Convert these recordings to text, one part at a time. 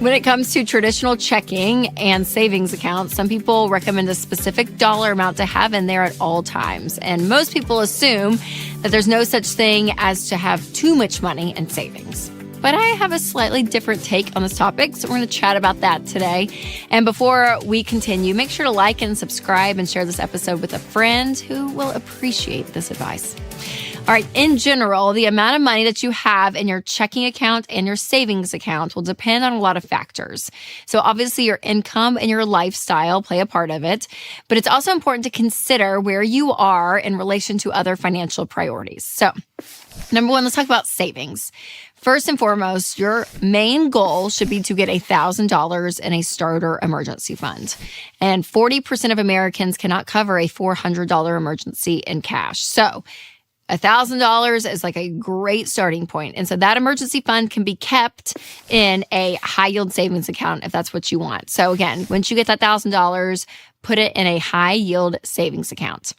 When it comes to traditional checking and savings accounts, some people recommend a specific dollar amount to have in there at all times. And most people assume that there's no such thing as to have too much money in savings. But I have a slightly different take on this topic, so we're going to chat about that today. And before we continue, make sure to like and subscribe and share this episode with a friend who will appreciate this advice. All right, in general, the amount of money that you have in your checking account and your savings account will depend on a lot of factors. So obviously your income and your lifestyle play a part of it, but it's also important to consider where you are in relation to other financial priorities. So number one, let's talk about savings. First and foremost, your main goal should be to get $1,000 in a starter emergency fund. And 40% of Americans cannot cover a $400 emergency in cash. So $1,000 is like a great starting point. And so that emergency fund can be kept in a high yield savings account if that's what you want. So again, once you get that $1,000, put it in a high yield savings account.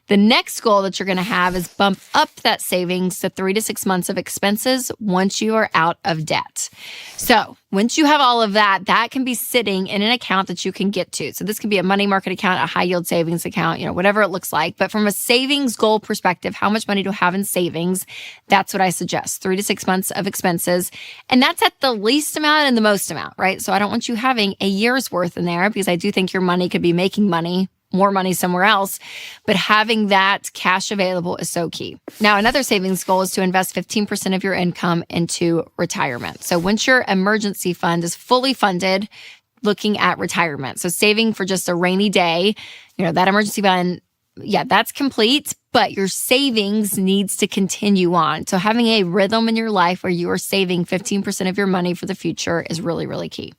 The next goal that you're going to have is bump up that savings to 3 to 6 months of expenses once you are out of debt. So once you have all of that, that can be sitting in an account that you can get to. So this can be a money market account, a high yield savings account, whatever it looks like. But from a savings goal perspective, how much money to have in savings, that's what I suggest. 3 to 6 months of expenses. And that's at the least amount and the most amount, right? So I don't want you having a year's worth in there because I do think your money could be making more money somewhere else, but having that cash available is so key. Now, another savings goal is to invest 15% of your income into retirement. So once your emergency fund is fully funded, looking at retirement. So saving for just a rainy day, that emergency fund, that's complete, but your savings needs to continue on. So having a rhythm in your life where you are saving 15% of your money for the future is really, really key.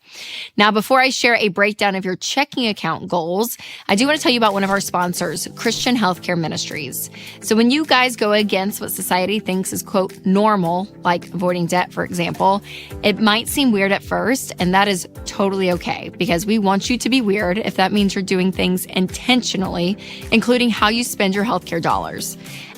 Now, before I share a breakdown of your checking account goals, I do want to tell you about one of our sponsors, Christian Healthcare Ministries. So when you guys go against what society thinks is, quote, normal, like avoiding debt, for example, it might seem weird at first, and that is totally okay because we want you to be weird if that means you're doing things intentionally, including how you spend your healthcare dollars.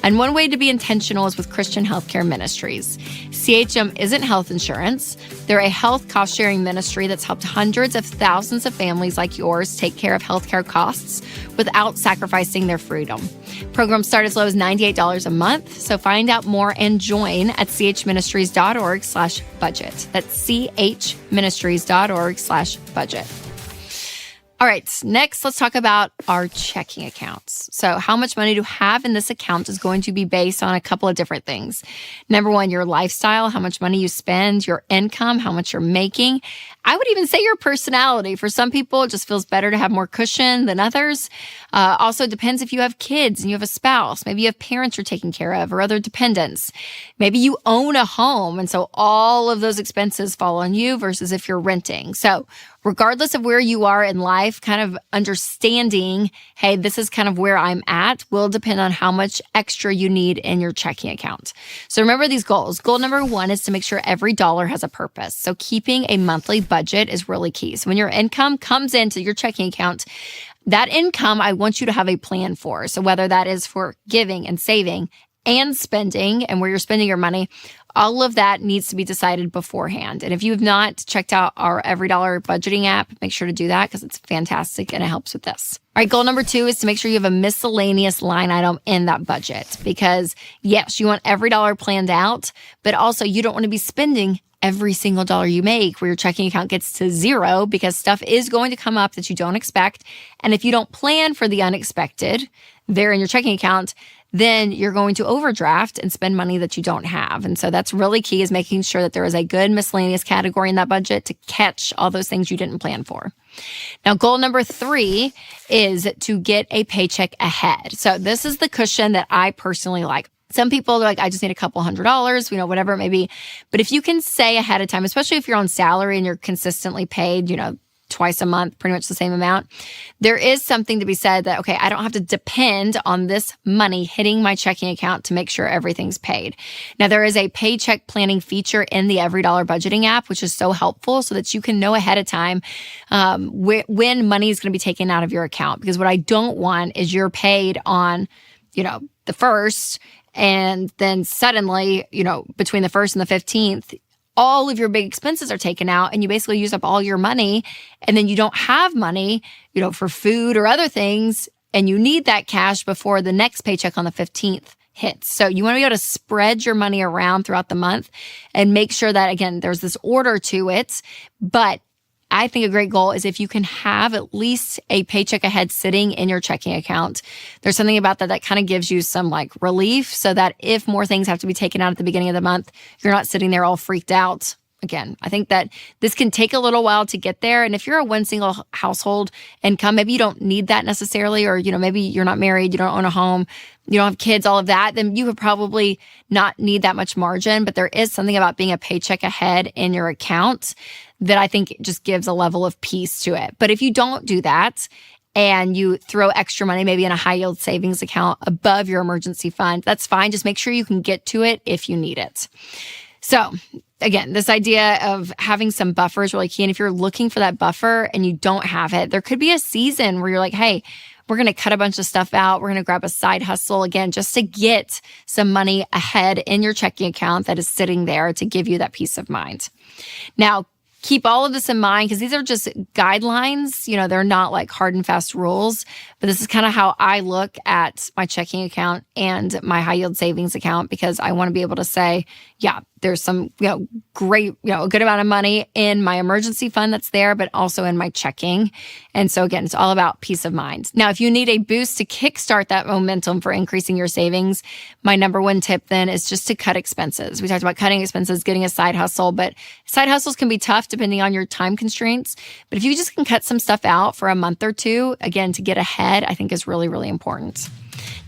And one way to be intentional is with Christian Healthcare Ministries. CHM isn't health insurance. They're a health cost-sharing ministry that's helped hundreds of thousands of families like yours take care of healthcare costs without sacrificing their freedom. Programs start as low as $98 a month, so find out more and join at chministries.org/budget. That's chministries.org/budget. All right, next, let's talk about our checking accounts. So how much money to have in this account is going to be based on a couple of different things. Number one, your lifestyle, how much money you spend, your income, how much you're making. I would even say your personality. For some people, it just feels better to have more cushion than others. Also, it depends if you have kids and you have a spouse. Maybe you have parents you're taking care of or other dependents. Maybe you own a home, and so all of those expenses fall on you versus if you're renting. So regardless of where you are in life, kind of understanding, hey, this is kind of where I'm at, will depend on how much extra you need in your checking account. So remember these goals. Goal number one is to make sure every dollar has a purpose. So keeping a monthly budget is really key. So when your income comes into your checking account, that income I want you to have a plan for. So whether that is for giving and saving and spending and where you're spending your money, all of that needs to be decided beforehand. And if you have not checked out our Every Dollar budgeting app, make sure to do that because it's fantastic and it helps with this. All right, goal number two is to make sure you have a miscellaneous line item in that budget because yes, you want every dollar planned out, but also you don't want to be spending every single dollar you make where your checking account gets to zero because stuff is going to come up that you don't expect. And if you don't plan for the unexpected there in your checking account, then you're going to overdraft and spend money that you don't have. And so that's really key is making sure that there is a good miscellaneous category in that budget to catch all those things you didn't plan for. Now, goal number three is to get a paycheck ahead. So this is the cushion that I personally like. Some people are like, I just need a couple $100s, whatever it may be. But if you can say ahead of time, especially if you're on salary and you're consistently paid, twice a month, pretty much the same amount, there is something to be said that, okay, I don't have to depend on this money hitting my checking account to make sure everything's paid. Now, there is a paycheck planning feature in the Every Dollar budgeting app, which is so helpful so that you can know ahead of time when money is going to be taken out of your account. Because what I don't want is you're paid on, the first, and then suddenly, between the 1st and the 15th, all of your big expenses are taken out and you basically use up all your money, and then you don't have money, for food or other things, and you need that cash before the next paycheck on the 15th hits. So you want to be able to spread your money around throughout the month and make sure that, again, there's this order to it. But I think a great goal is if you can have at least a paycheck ahead sitting in your checking account. There's something about that kind of gives you some relief, so that if more things have to be taken out at the beginning of the month, you're not sitting there all freaked out. Again, I think that this can take a little while to get there. And if you're a one single household income, maybe you don't need that necessarily, or, maybe you're not married, you don't own a home, you don't have kids, all of that, then you would probably not need that much margin. But there is something about being a paycheck ahead in your account that I think just gives a level of peace to it. But if you don't do that and you throw extra money maybe in a high yield savings account above your emergency fund, that's fine. Just make sure you can get to it if you need it. So again, this idea of having some buffer is really key. And if you're looking for that buffer and you don't have it, there could be a season where you're like, hey, we're going to cut a bunch of stuff out. We're going to grab a side hustle again, just to get some money ahead in your checking account that is sitting there to give you that peace of mind. Now, keep all of this in mind, because these are just guidelines. They're not hard and fast rules, but this is kind of how I look at my checking account and my high yield savings account, because I want to be able to say, yeah, there's some, great, a good amount of money in my emergency fund that's there, but also in my checking. And so again, it's all about peace of mind. Now, if you need a boost to kickstart that momentum for increasing your savings, my number one tip then is just to cut expenses. We talked about cutting expenses, getting a side hustle, but side hustles can be tough depending on your time constraints. But if you just can cut some stuff out for a month or two, again, to get ahead, I think is really, really important.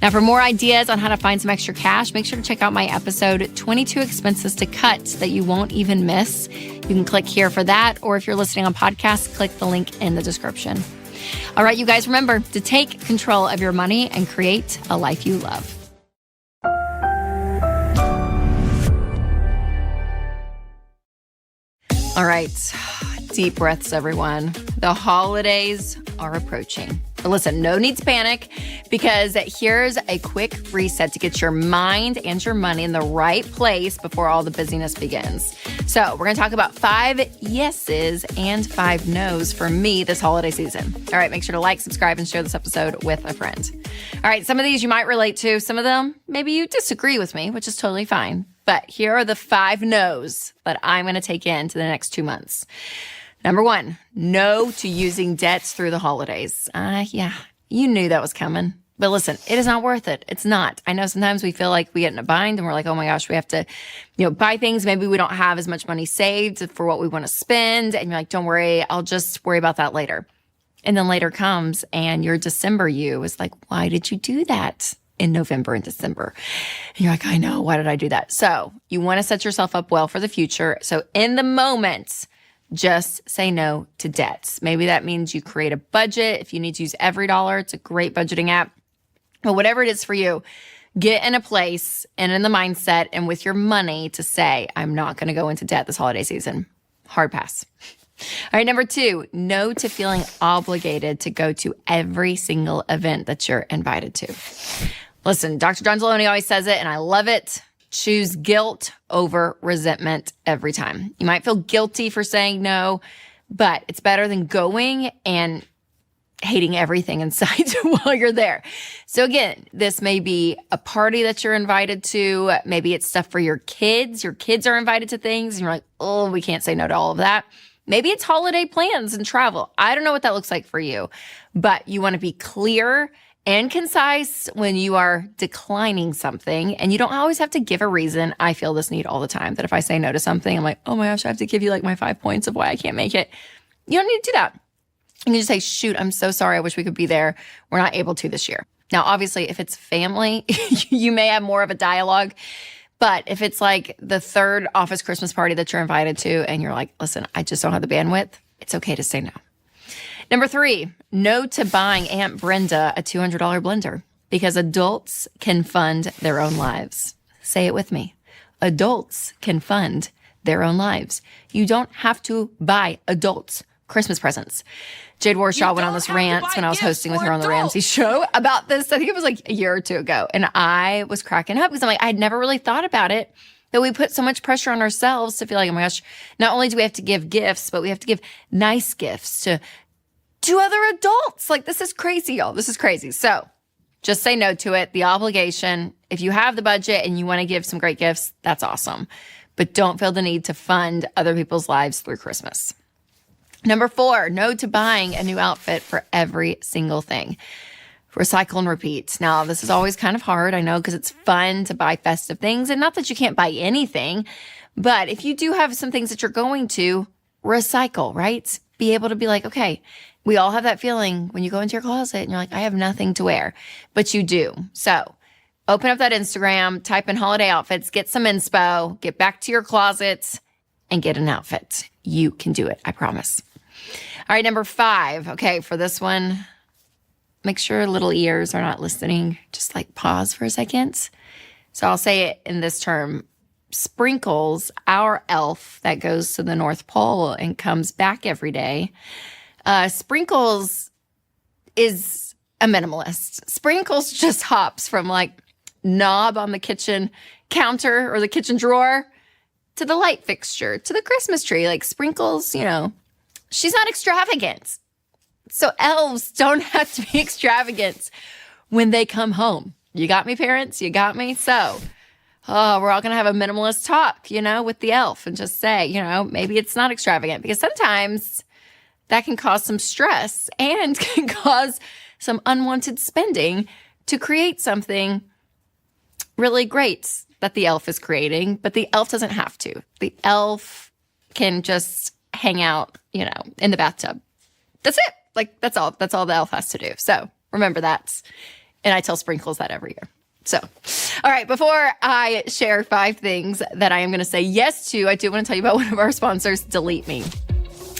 Now, for more ideas on how to find some extra cash, make sure to check out my episode, 22 Expenses to Cut That You Won't Even Miss. You can click here for that, or if you're listening on podcasts, click the link in the description. All right, you guys, remember to take control of your money and create a life you love. All right, deep breaths, everyone. The holidays are approaching. But listen, no need to panic, because here's a quick reset to get your mind and your money in the right place before all the busyness begins. So we're going to talk about 5 yeses and 5 nos for me this holiday season. All right, make sure to like, subscribe, and share this episode with a friend. All right, some of these you might relate to. Some of them, maybe you disagree with me, which is totally fine. But here are the 5 no's that I'm going to take into the next 2 months. Number 1, no to using debts through the holidays. Yeah, you knew that was coming. But listen, it is not worth it. It's not. I know sometimes we feel like we get in a bind and we're like, oh my gosh, we have to, buy things. Maybe we don't have as much money saved for what we want to spend. And you're like, don't worry, I'll just worry about that later. And then later comes and your December you is like, why did you do that in November and December? And you're like, I know, why did I do that? So you want to set yourself up well for the future. So in the moment, just say no to debts. Maybe that means you create a budget. If you need to use EveryDollar, it's a great budgeting app. But whatever it is for you, get in a place and in the mindset and with your money to say, I'm not going to go into debt this holiday season. Hard pass. All right, number 2, no to feeling obligated to go to every single event that you're invited to. Listen, Dr. John Deloney always says it, and I love it. Choose guilt over resentment every time. You might feel guilty for saying no, but it's better than going and hating everything inside while you're there. So again, this may be a party that you're invited to. Maybe it's stuff for your kids. Your kids are invited to things and you're like, oh, we can't say no to all of that. Maybe it's holiday plans and travel. I don't know what that looks like for you, but you want to be clear and concise when you are declining something. And you don't always have to give a reason. I feel this need all the time that if I say no to something, I'm like, oh my gosh, I have to give you my 5 points of why I can't make it. You don't need to do that. You can just say, shoot, I'm so sorry. I wish we could be there. We're not able to this year. Now, obviously, if it's family, you may have more of a dialogue. But if it's the 3rd office Christmas party that you're invited to and you're like, listen, I just don't have the bandwidth, it's okay to say no. Number 3, no to buying Aunt Brenda a $200 blender, because adults can fund their own lives. Say it with me. Adults can fund their own lives. You don't have to buy adults Christmas presents. Jade Warshaw went on this rant when I was hosting with her on the Ramsey Show about this. I think it was a year or 2 ago. And I was cracking up because I'm like, I had never really thought about it that we put so much pressure on ourselves to feel like, oh my gosh, not only do we have to give gifts, but we have to give nice gifts to other adults. Like, this is crazy, y'all. This is crazy. So just say no to it. The obligation, if you have the budget and you want to give some great gifts, that's awesome. But don't feel the need to fund other people's lives through Christmas. Number 4, no to buying a new outfit for every single thing. Recycle and repeat. Now, this is always kind of hard, I know, because it's fun to buy festive things. And not that you can't buy anything, but if you do have some things that you're going to recycle, right? Be able to be like, okay, we all have that feeling when you go into your closet and you're like, I have nothing to wear, but you do. So open up that Instagram, type in holiday outfits, get some inspo, get back to your closet and get an outfit. You can do it. I promise. All right. Number 5. Okay. For this one, make sure little ears are not listening. Just like pause for a second. So I'll say it in this term. Sprinkles, our elf that goes to the North Pole and comes back every day. Sprinkles is a minimalist. Sprinkles just hops from like knob on the kitchen counter or the kitchen drawer to the light fixture to the Christmas tree. Like, Sprinkles, she's not extravagant. So elves don't have to be extravagant when they come home. You got me, parents? You got me? So, we're all going to have a minimalist talk, with the elf and just say, maybe it's not extravagant, because sometimes that can cause some stress and can cause some unwanted spending to create something really great that the elf is creating, but the elf doesn't have to. The elf can just hang out, in the bathtub. That's it. Like, that's all the elf has to do. So remember that. And I tell Sprinkles that every year. So, all right, before I share 5 things that I am going to say yes to, I do want to tell you about one of our sponsors, Delete Me.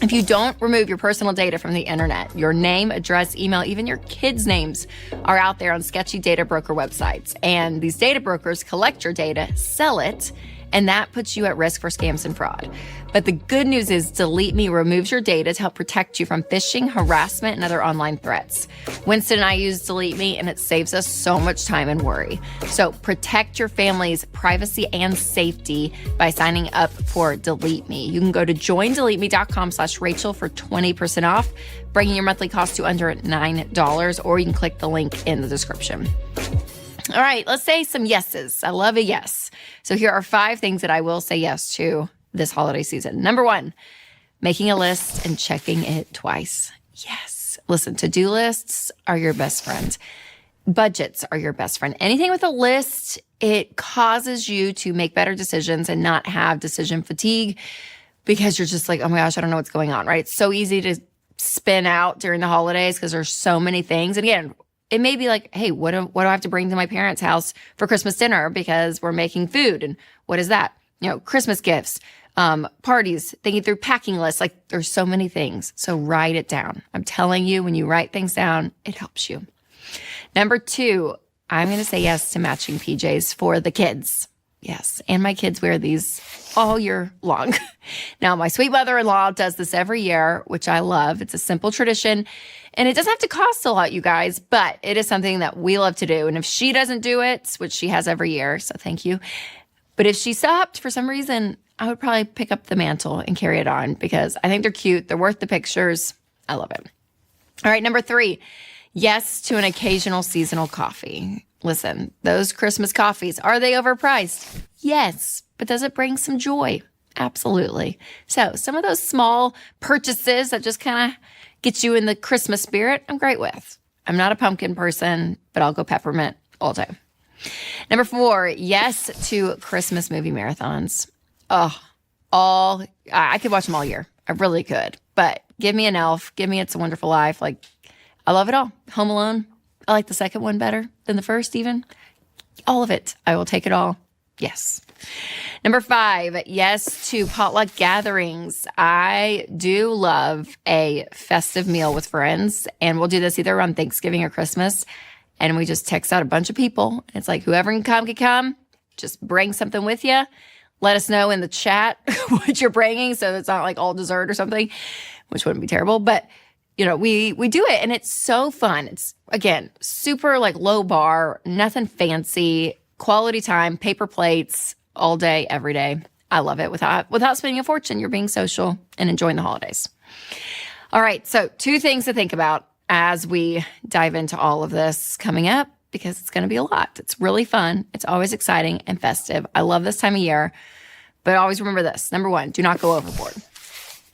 If you don't remove your personal data from the internet, your name, address, email, even your kids' names are out there on sketchy data broker websites. And these data brokers collect your data, sell it, and that puts you at risk for scams and fraud. But the good news is Delete Me removes your data to help protect you from phishing, harassment, and other online threats. Winston and I use Delete Me, and it saves us so much time and worry. So protect your family's privacy and safety by signing up for Delete Me. You can go to joindeleteme.com/Rachel for 20% off, bringing your monthly cost to under $9, or you can click the link in the description. All right, let's say some yeses. I love a yes. So here are 5 things that I will say yes to this holiday season. Number 1, making a list and checking it twice. Yes. Listen, to-do lists are your best friend. Budgets are your best friend. Anything with a list, it causes you to make better decisions and not have decision fatigue, because you're just like, oh my gosh, I don't know what's going on, right? It's so easy to spin out during the holidays because there's so many things. And again, it may be like, hey, what do I have to bring to my parents' house for Christmas dinner because we're making food? And what is that? Christmas gifts, parties, thinking through packing lists. Like, there's so many things. So write it down. I'm telling you, when you write things down, it helps you. Number 2, I'm going to say yes to matching PJs for the kids. Yes. And my kids wear these all year long. Now, my sweet mother-in-law does this every year, which I love. It's a simple tradition. And it doesn't have to cost a lot, you guys, but it is something that we love to do. And if she doesn't do it, which she has every year, so thank you. But if she stopped for some reason, I would probably pick up the mantle and carry it on, because I think they're cute. They're worth the pictures. I love it. All right, number 3, yes to an occasional seasonal coffee. Listen, those Christmas coffees, are they overpriced? Yes. But does it bring some joy? Absolutely. So some of those small purchases that just kind of get you in the Christmas spirit, I'm great with. I'm not a pumpkin person, but I'll go peppermint all day. Number 4, yes to Christmas movie marathons. I could watch them all year. I really could. But give me an Elf. Give me It's a Wonderful Life. Like, I love it all. Home Alone. I like the second one better than the first even. All of it. I will take it all. Yes. Number 5, yes to potluck gatherings. I do love a festive meal with friends, and we'll do this either around Thanksgiving or Christmas, and we just text out a bunch of people. It's like, whoever can come. Just bring something with you. Let us know in the chat what you're bringing, so it's not like all dessert or something, which wouldn't be terrible. But, we do it, and it's so fun. It's, again, super like low bar, nothing fancy, quality time, paper plates. all day, every day. I love it. Without spending a fortune, you're being social and enjoying the holidays. All right, so 2 things to think about as we dive into all of this coming up, because it's going to be a lot. It's really fun. It's always exciting and festive. I love this time of year, but always remember this. Number 1, do not go overboard.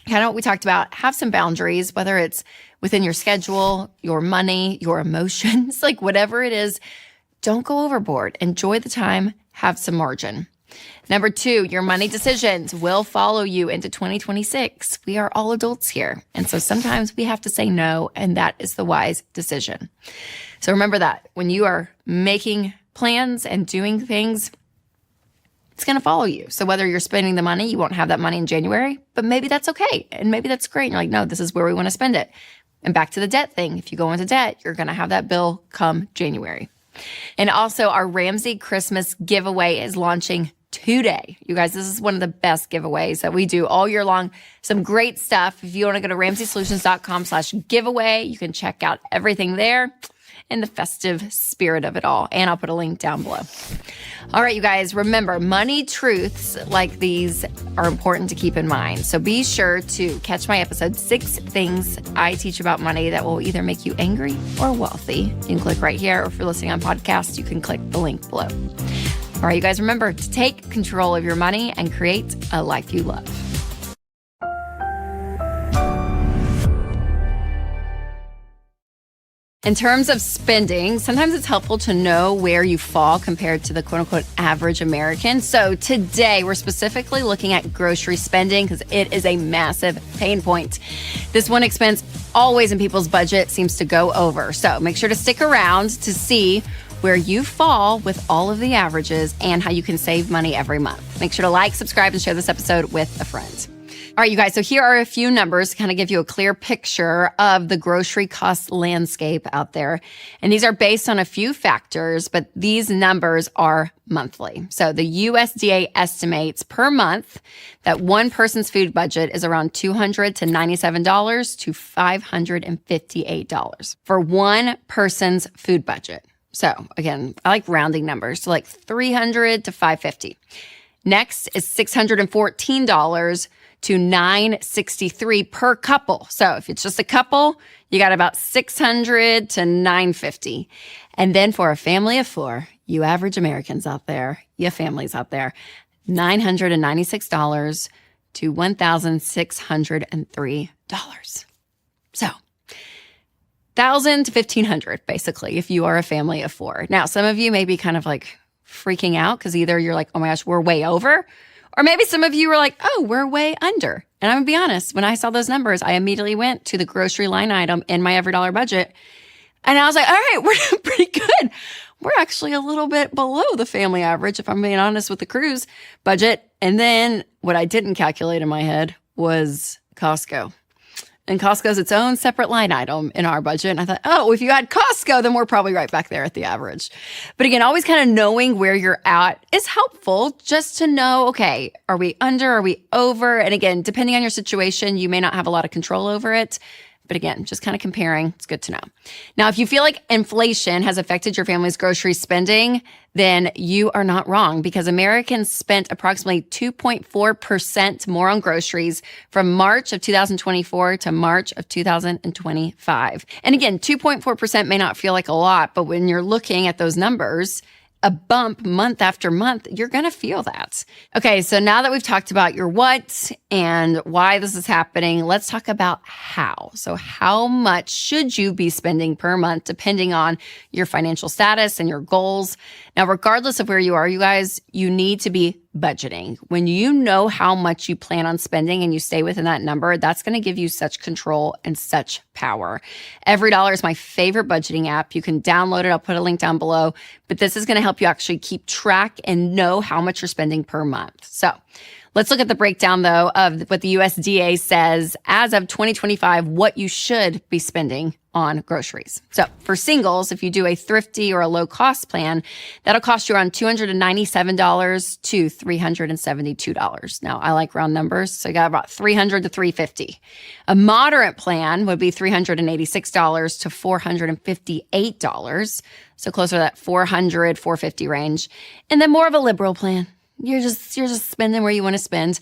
Kind of what we talked about, have some boundaries, whether it's within your schedule, your money, your emotions, like whatever it is, don't go overboard. Enjoy the time, have some margin. Number 2, your money decisions will follow you into 2026. We are all adults here. And so sometimes we have to say no, and that is the wise decision. So remember that when you are making plans and doing things, it's going to follow you. So whether you're spending the money, you won't have that money in January, but maybe that's okay. And maybe that's great. And you're like, no, this is where we want to spend it. And back to the debt thing. If you go into debt, you're going to have that bill come January. And also our Ramsey Christmas giveaway is launching today. You guys, this is one of the best giveaways that we do all year long. Some great stuff. If you want to go to RamseySolutions.com/giveaway, you can check out everything there in the festive spirit of it all. And I'll put a link down below. All right, you guys, remember, money truths like these are important to keep in mind. So be sure to catch my episode, 6 Things I Teach About Money That Will Either Make You Angry or Wealthy. You can click right here, or if you're listening on podcast, you can click the link below. All right, you guys, remember to take control of your money and create a life you love. In terms of spending, sometimes it's helpful to know where you fall compared to the quote-unquote average American. So today, we're specifically looking at grocery spending because it is a massive pain point. This one expense always in people's budget seems to go over. So make sure to stick around to see where you fall with all of the averages and how you can save money every month. Make sure to like, subscribe, and share this episode with a friend. All right, you guys, so here are a few numbers to kind of give you a clear picture of the grocery cost landscape out there. And these are based on a few factors, but these numbers are monthly. So the USDA estimates per month that one person's food budget is around $297 to $558 for one person's food budget. So again, I like rounding numbers, so like 300 to 550. Next is $614 to $963 per couple. So if it's just a couple, you got about $600 to $950. And then for a family of 4, you average Americans out there, you families out there, $996 to $1,603. So $1,000 to $1,500, basically, if you are a family of 4. Now, some of you may be kind of like freaking out because either you're like, oh my gosh, we're way over, or maybe some of you were like, oh, we're way under. And I'm gonna be honest, when I saw those numbers, I immediately went to the grocery line item in my every dollar budget. And I was like, all right, we're doing pretty good. We're actually a little bit below the family average, if I'm being honest with the Cruze budget. And then what I didn't calculate in my head was Costco. And Costco's its own separate line item in our budget. And I thought, oh, if you add Costco, then we're probably right back there at the average. But again, always kind of knowing where you're at is helpful just to know, okay, are we under, are we over? And again, depending on your situation, you may not have a lot of control over it. But again, just kind of comparing, it's good to know. Now, if you feel like inflation has affected your family's grocery spending, then you are not wrong because Americans spent approximately 2.4% more on groceries from March of 2024 to March of 2025. And again, 2.4% may not feel like a lot, but when you're looking at those numbers, a bump month after month, you're going to feel that. Okay, so now that we've talked about your what and why this is happening, let's talk about how. So how much should you be spending per month depending on your financial status and your goals? Now, regardless of where you are, you guys, you need to be budgeting. When you know how much you plan on spending and you stay within that number, that's going to give you such control and such power. EveryDollar is my favorite budgeting app. You can download it. I'll put a link down below. But this is going to help you actually keep track and know how much you're spending per month. So let's look at the breakdown, though, of what the USDA says as of 2025, what you should be spending on groceries. So for singles, if you do a thrifty or a low cost plan, that'll cost you around $297 to $372. Now, I like round numbers, so you got about $300 to $350. A moderate plan would be $386 to $458. So closer to that $400, $450 range. And then more of a liberal plan, You're just spending where you want to spend.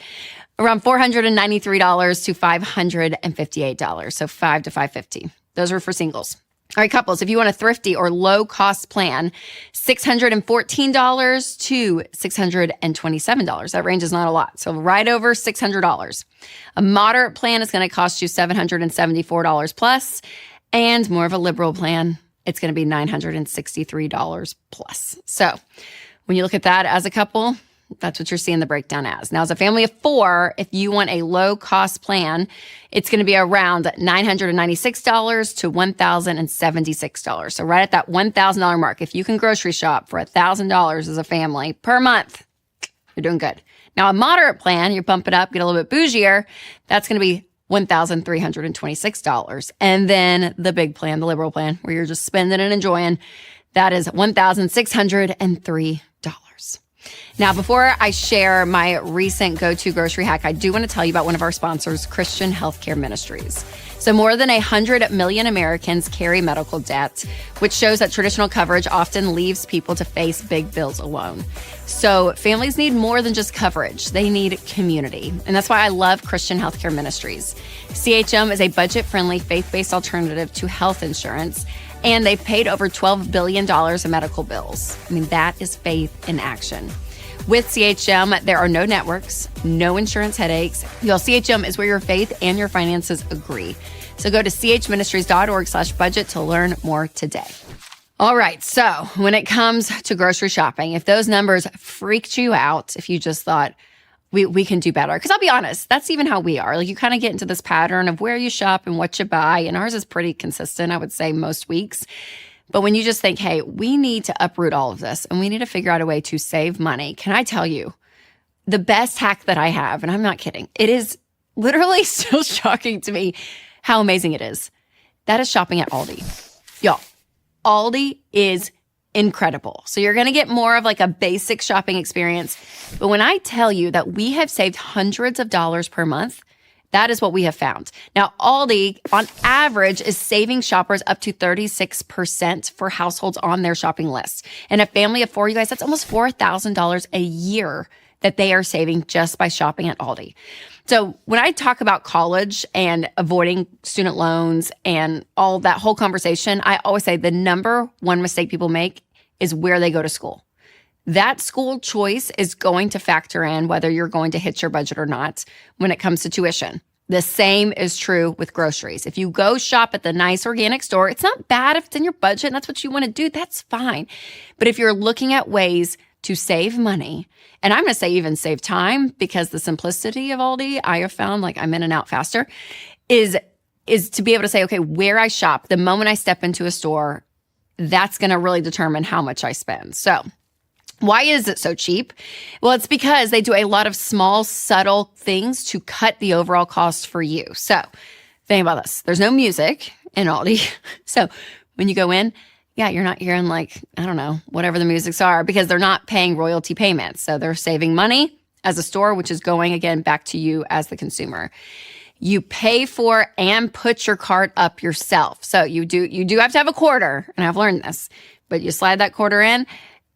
Around $493 to $558. So $5 to $550. Those are for singles. All right, couples, if you want a thrifty or low-cost plan, $614 to $627. That range is not a lot, so right over $600. A moderate plan is going to cost you $774 plus, and more of a liberal plan, it's going to be $963 plus. So when you look at that as a couple, that's what you're seeing the breakdown as. Now, as a family of four, if you want a low-cost plan, it's going to be around $996 to $1,076. So right at that $1,000 mark. If you can grocery shop for $1,000 as a family per month, you're doing good. Now, a moderate plan, you bump it up, get a little bit bougier, that's going to be $1,326. And then the big plan, the liberal plan, where you're just spending and enjoying, that is $1,603. Now, before I share my recent go-to grocery hack, I do want to tell you about one of our sponsors, Christian Healthcare Ministries. So more than 100 million Americans carry medical debt, which shows that traditional coverage often leaves people to face big bills alone. So families need more than just coverage. They need community. And that's why I love Christian Healthcare Ministries. CHM is a budget-friendly, faith-based alternative to health insurance, and they've paid over $12 billion in medical bills. I mean, that is faith in action. With CHM, there are no networks, no insurance headaches. CHM is where your faith and your finances agree. So go to chministries.org/budget to learn more today. All right. So when it comes to grocery shopping, if those numbers freaked you out, if you just thought, we can do better. Because I'll be honest, that's even how we are. Like, you kind of get into this pattern of where you shop and what you buy. And ours is pretty consistent, I would say, most weeks. But when you just think, hey, we need to uproot all of this and we need to figure out a way to save money, can I tell you, the best hack that I have, and I'm not kidding, it is literally still shocking to me how amazing it is. That is shopping at Aldi. Y'all, Aldi is incredible. So you're going to get more of like a basic shopping experience. But when I tell you that we have saved hundreds of dollars per month, that is what we have found. Now, Aldi, on average, is saving shoppers up to 36% for households on their shopping list. And a family of four, you guys, that's almost $4,000 a year that they are saving just by shopping at Aldi. So when I talk about college and avoiding student loans and all that whole conversation, I always say the number one mistake people make is where they go to school. That school choice is going to factor in whether you're going to hit your budget or not when it comes to tuition. The same is true with groceries. If you go shop at the nice organic store, it's not bad if it's in your budget and that's what you want to do, that's fine. But if you're looking at ways to save money, and I'm going to say even save time, because the simplicity of Aldi, I have found, like, I'm in and out faster, is to be able to say, okay, where I shop, the moment I step into a store, that's going to really determine how much I spend. So why is it so cheap? Well, it's because they do a lot of small, subtle things to cut the overall cost for you. So think about this. There's no music in Aldi. So when you go in, yeah, you're not hearing, like, I don't know, whatever the musics are, because they're not paying royalty payments. So they're saving money as a store, which is going, again, back to you as the consumer. You pay for and put your cart up yourself. So you do have to have a quarter, and I've learned this, but you slide that quarter in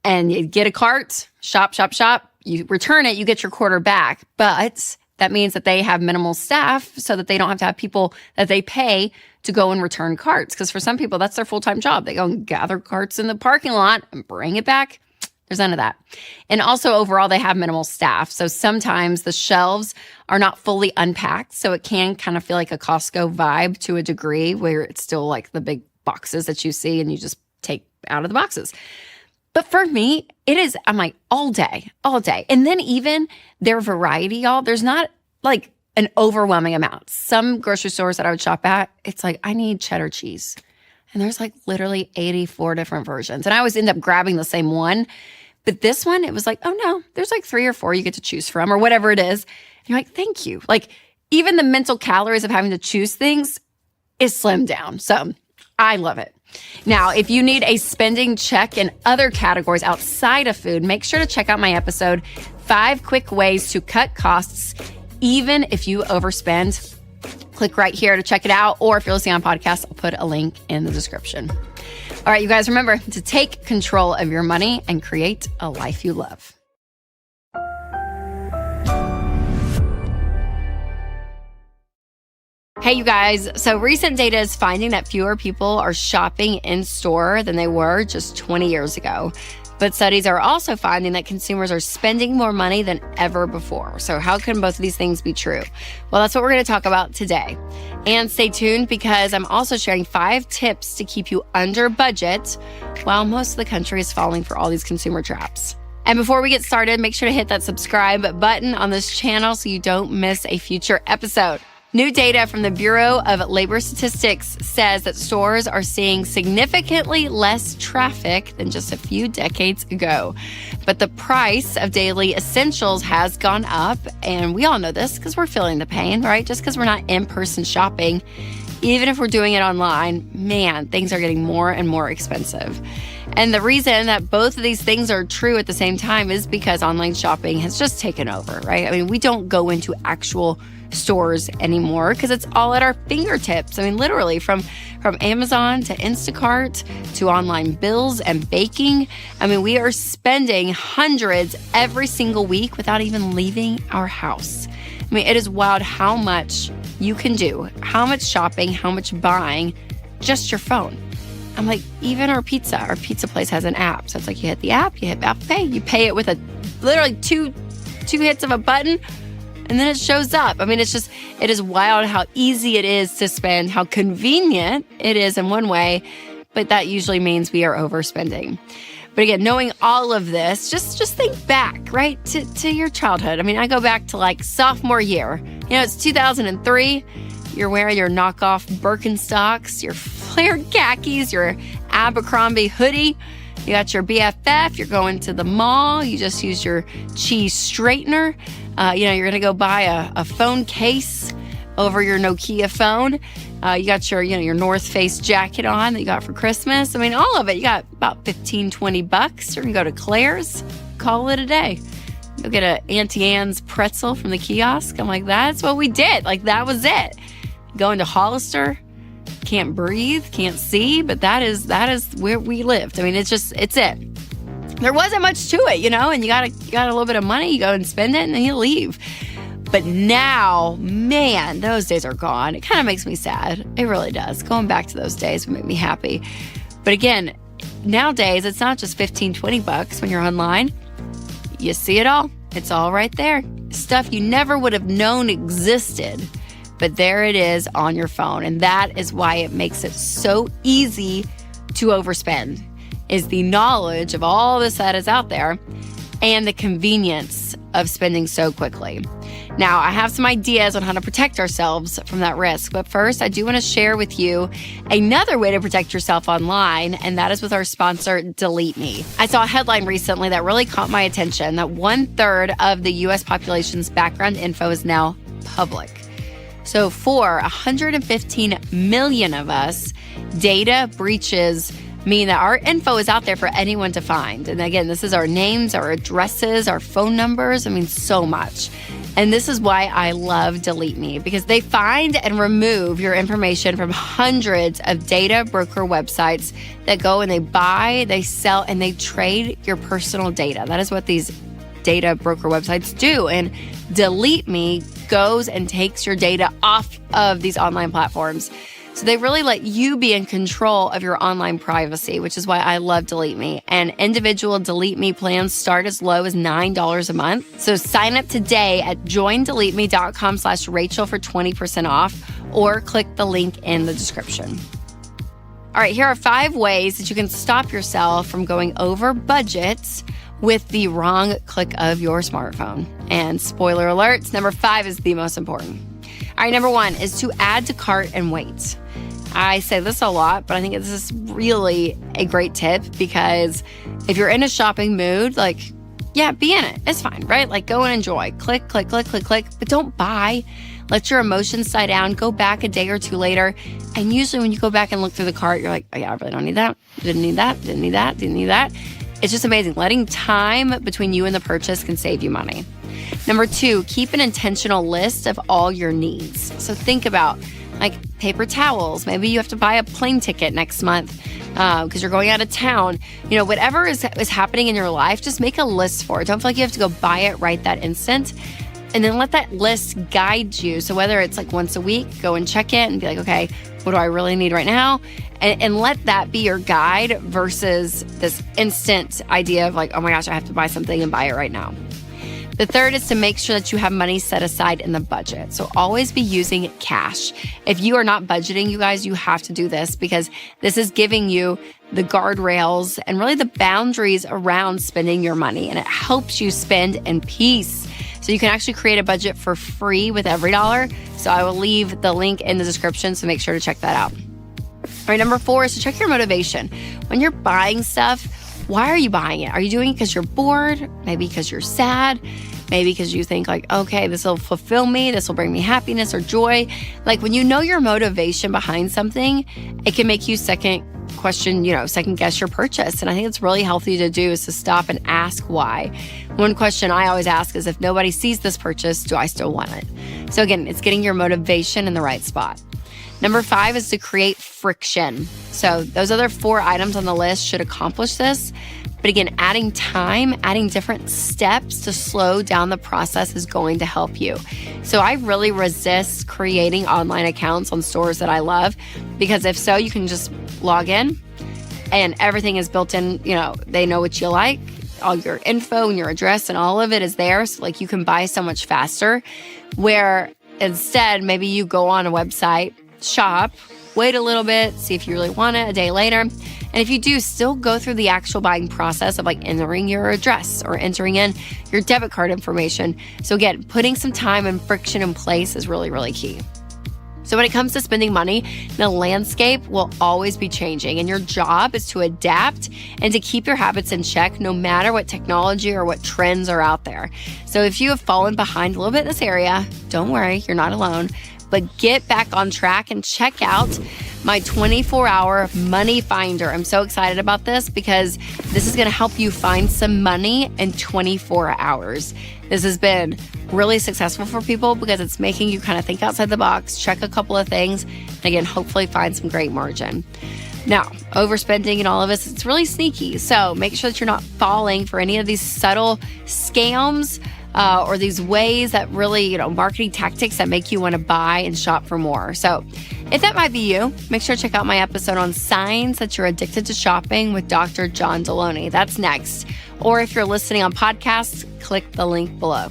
and you get a cart, shop, you return it, you get your quarter back. But that means that they have minimal staff so that they don't have to have people that they pay to go and return carts. Because for some people, that's their full-time job. They go and gather carts in the parking lot and bring it back. There's none of that. And also overall, they have minimal staff. So sometimes the shelves are not fully unpacked. So it can kind of feel like a Costco vibe to a degree, where it's still like the big boxes that you see and you just take out of the boxes. But for me, it is, I'm like, all day. And then even their variety, y'all, there's not like an overwhelming amount. Some grocery stores that I would shop at, it's like, I need cheddar cheese. And there's like literally 84 different versions. And I always end up grabbing the same one. But this one, it was like, oh no, there's like 3 or 4 you get to choose from, or whatever it is. And you're like, thank you. Like, even the mental calories of having to choose things is slimmed down. So I love it. Now, if you need a spending check in other categories outside of food, make sure to check out my episode, 5 Quick Ways to Cut Costs, Even If You Overspend. Click right here to check it out. Or if you're listening on podcast, I'll put a link in the description. All right, you guys, remember to take control of your money and create a life you love. Hey, you guys. So recent data is finding that fewer people are shopping in store than they were just 20 years ago. But studies are also finding that consumers are spending more money than ever before. So how can both of these things be true? Well, that's what we're going to talk about today. And stay tuned because I'm also sharing 5 tips to keep you under budget while most of the country is falling for all these consumer traps. And before we get started, make sure to hit that subscribe button on this channel so you don't miss a future episode. New data from the Bureau of Labor Statistics says that stores are seeing significantly less traffic than just a few decades ago. But the price of daily essentials has gone up, and we all know this because we're feeling the pain, right? Just because we're not in-person shopping, even if we're doing it online, man, things are getting more and more expensive. And the reason that both of these things are true at the same time is because online shopping has just taken over, right? I mean, we don't go into actual stores anymore because it's all at our fingertips. I mean, literally from Amazon to Instacart to online bills and baking. I mean, we are spending hundreds every single week without even leaving our house. I mean, it is wild how much you can do, how much shopping, how much buying, just your phone. I'm like, even our pizza place has an app. So it's like you hit the app, you hit Apple Pay, you pay it with literally two hits of a button, and then it shows up. I mean, it is wild how easy it is to spend, how convenient it is in one way, but that usually means we are overspending. But again, knowing all of this, just think back, right, to your childhood. I mean, I go back to like sophomore year. You know, it's 2003. You're wearing your knockoff Birkenstocks, your flared khakis, your Abercrombie hoodie. You got your BFF. You're going to the mall. You just use your cheese straightener. You're going to go buy a phone case over your Nokia phone. You got your North Face jacket on that you got for Christmas. I mean, all of it. You got about $15, $20. You're going to go to Claire's, call it a day. You'll get an Auntie Anne's pretzel from the kiosk. I'm like, that's what we did. Like, that was it. Going to Hollister, can't breathe, can't see, but that is where we lived. I mean, it's it. There wasn't much to it, and you got a little bit of money, you go and spend it, and then you leave. But now, man, those days are gone. It kind of makes me sad. It really does. Going back to those days would make me happy. But again, nowadays, it's not just $15, $20 when you're online. You see it all. It's all right there. Stuff you never would have known existed. But there it is on your phone. And that is why it makes it so easy to overspend, is the knowledge of all this that is out there and the convenience of spending so quickly. Now, I have some ideas on how to protect ourselves from that risk. But first, I do want to share with you another way to protect yourself online, and that is with our sponsor, Delete Me. I saw a headline recently that really caught my attention, that 1/3 of the U.S. population's background info is now public. So for 115 million of us, data breaches mean that our info is out there for anyone to find. And again, this is our names, our addresses, our phone numbers. I mean, so much. And this is why I love Delete Me, because they find and remove your information from hundreds of data broker websites that go and they buy, they sell, and they trade your personal data. That is what these data broker websites do. And Delete Me goes and takes your data off of these online platforms. So they really let you be in control of your online privacy, which is why I love Delete Me. And individual Delete Me plans start as low as $9 a month. So sign up today at joindeleteme.com/Rachel for 20% off, or click the link in the description. All right, here are 5 ways that you can stop yourself from going over budget with the wrong click of your smartphone. And spoiler alerts, number 5 is the most important. All right, number 1 is to add to cart and wait. I say this a lot, but I think this is really a great tip, because if you're in a shopping mood, like, yeah, be in it. It's fine, right? Like, go and enjoy. Click, click, click, click, click, but don't buy. Let your emotions die down. Go back a day or two later. And usually when you go back and look through the cart, you're like, oh yeah, I really don't need that. Didn't need that. Didn't need that. Didn't need that. It's just amazing. Letting time between you and the purchase can save you money. Number 2, keep an intentional list of all your needs. So think about like paper towels. Maybe you have to buy a plane ticket next month because you're going out of town. You know, whatever is happening in your life, just make a list for it. Don't feel like you have to go buy it right that instant. And then let that list guide you. So whether it's like once a week, go and check it and be like, okay, what do I really need right now? And let that be your guide versus this instant idea of like, oh my gosh, I have to buy something and buy it right now. The third is to make sure that you have money set aside in the budget. So always be using cash. If you are not budgeting, you guys, you have to do this because this is giving you the guardrails and really the boundaries around spending your money. And it helps you spend in peace. So you can actually create a budget for free with every dollar. So I will leave the link in the description, so make sure to check that out. All right, number 4 is to check your motivation. When you're buying stuff, why are you buying it? Are you doing it because you're bored? Maybe because you're sad? Maybe because you think like, okay, this will fulfill me. This will bring me happiness or joy. Like when you know your motivation behind something, it can make you second guess your purchase. And I think it's really healthy to do is to stop and ask why. One question I always ask is, if nobody sees this purchase, do I still want it? So again, it's getting your motivation in the right spot. Number 5 is to create friction. So those other 4 items on the list should accomplish this. But again, adding time, adding different steps to slow down the process is going to help you. So I really resist creating online accounts on stores that I love, because if so, you can just log in and everything is built in, they know what you like, all your info and your address and all of it is there. So like you can buy so much faster, where instead maybe you go on a website, shop, wait a little bit, see if you really want it a day later. And if you do, still go through the actual buying process of like entering your address or entering in your debit card information. So again, putting some time and friction in place is really, really key. So when it comes to spending money, the landscape will always be changing, and your job is to adapt and to keep your habits in check no matter what technology or what trends are out there. So if you have fallen behind a little bit in this area, don't worry, you're not alone. But get back on track and check out my 24-hour money finder. I'm so excited about this because this is going to help you find some money in 24 hours. This has been really successful for people because it's making you kind of think outside the box, check a couple of things, and again, hopefully find some great margin. Now, overspending and all of this, it's really sneaky. So make sure that you're not falling for any of these subtle scams or these ways that really, marketing tactics that make you want to buy and shop for more. So if that might be you, make sure to check out my episode on signs that you're addicted to shopping with Dr. John Deloney. That's next. Or if you're listening on podcasts, click the link below.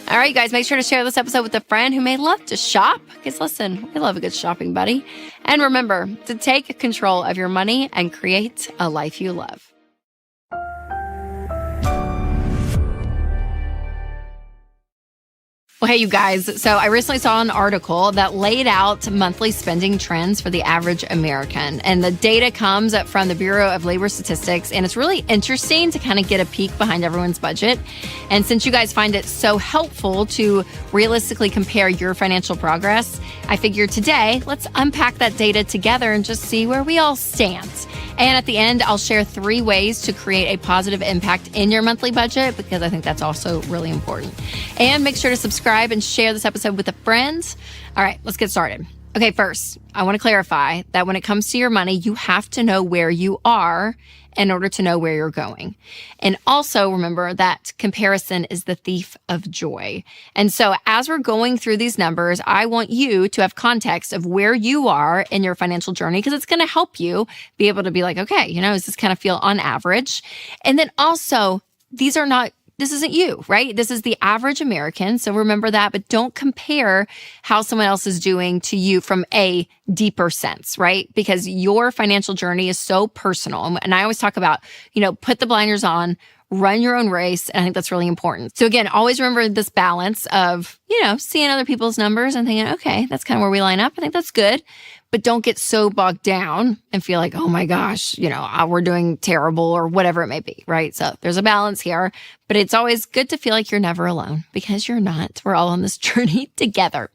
All right, guys, make sure to share this episode with a friend who may love to shop. Because listen, we love a good shopping buddy. And remember to take control of your money and create a life you love. Well, hey, you guys. So I recently saw an article that laid out monthly spending trends for the average American. And the data comes from the Bureau of Labor Statistics. And it's really interesting to kind of get a peek behind everyone's budget. And since you guys find it so helpful to realistically compare your financial progress, I figured today, let's unpack that data together and just see where we all stand. And at the end, I'll share 3 ways to create a positive impact in your monthly budget, because I think that's also really important. And make sure to subscribe and share this episode with a friend. All right, let's get started. Okay, first, I want to clarify that when it comes to your money, you have to know where you are in order to know where you're going. And also remember that comparison is the thief of joy. And so as we're going through these numbers, I want you to have context of where you are in your financial journey, because it's going to help you be able to be like, okay, does this kind of feel on average? And then also, this isn't you, right? This is the average American. So remember that, but don't compare how someone else is doing to you from a deeper sense, right? Because your financial journey is so personal. And I always talk about, put the blinders on, run your own race. And I think that's really important. So again, always remember this balance of, seeing other people's numbers and thinking, okay, that's kind of where we line up. I think that's good. But don't get so bogged down and feel like, oh my gosh, we're doing terrible or whatever it may be, right? So there's a balance here, but it's always good to feel like you're never alone, because you're not. We're all on this journey together.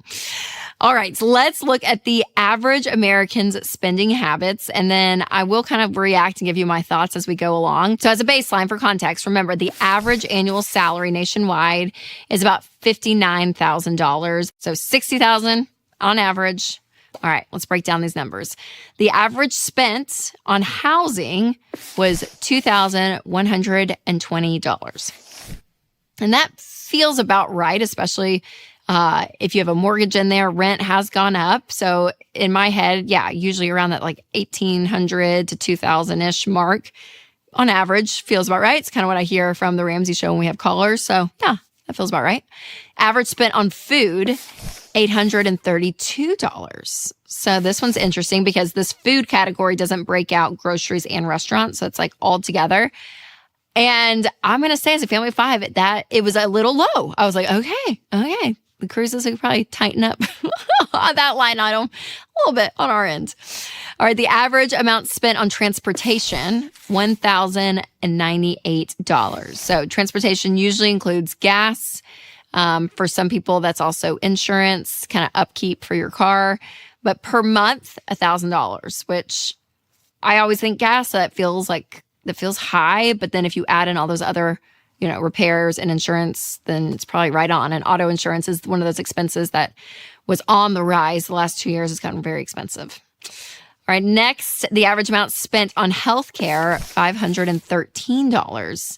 All right, so let's look at the average American's spending habits, and then I will kind of react and give you my thoughts as we go along. So as a baseline for context, remember the average annual salary nationwide is about $59,000. So $60,000 on average. All right, let's break down these numbers. The average spent on housing was $2,120. And that feels about right, especially if you have a mortgage in there. Rent has gone up. So in my head, yeah, usually around that like $1,800 to $2,000-ish mark on average feels about right. It's kind of what I hear from the Ramsey Show when we have callers. So yeah, that feels about right. Average spent on food, $832. So this one's interesting because this food category doesn't break out groceries and restaurants. So it's like all together. And I'm going to say as a family of 5, that it was a little low. I was like, okay. The Cruzes could probably tighten up on that line item a little bit on our end. All right, the average amount spent on transportation, $1,098. So transportation usually includes gas. For some people, that's also insurance, kind of upkeep for your car. But per month, $1,000, which I always think gas, that feels high. But then if you add in all those other repairs and insurance, then it's probably right on. And auto insurance is one of those expenses that was on the rise the last 2 years. It's gotten very expensive. All right, next, the average amount spent on healthcare, $513.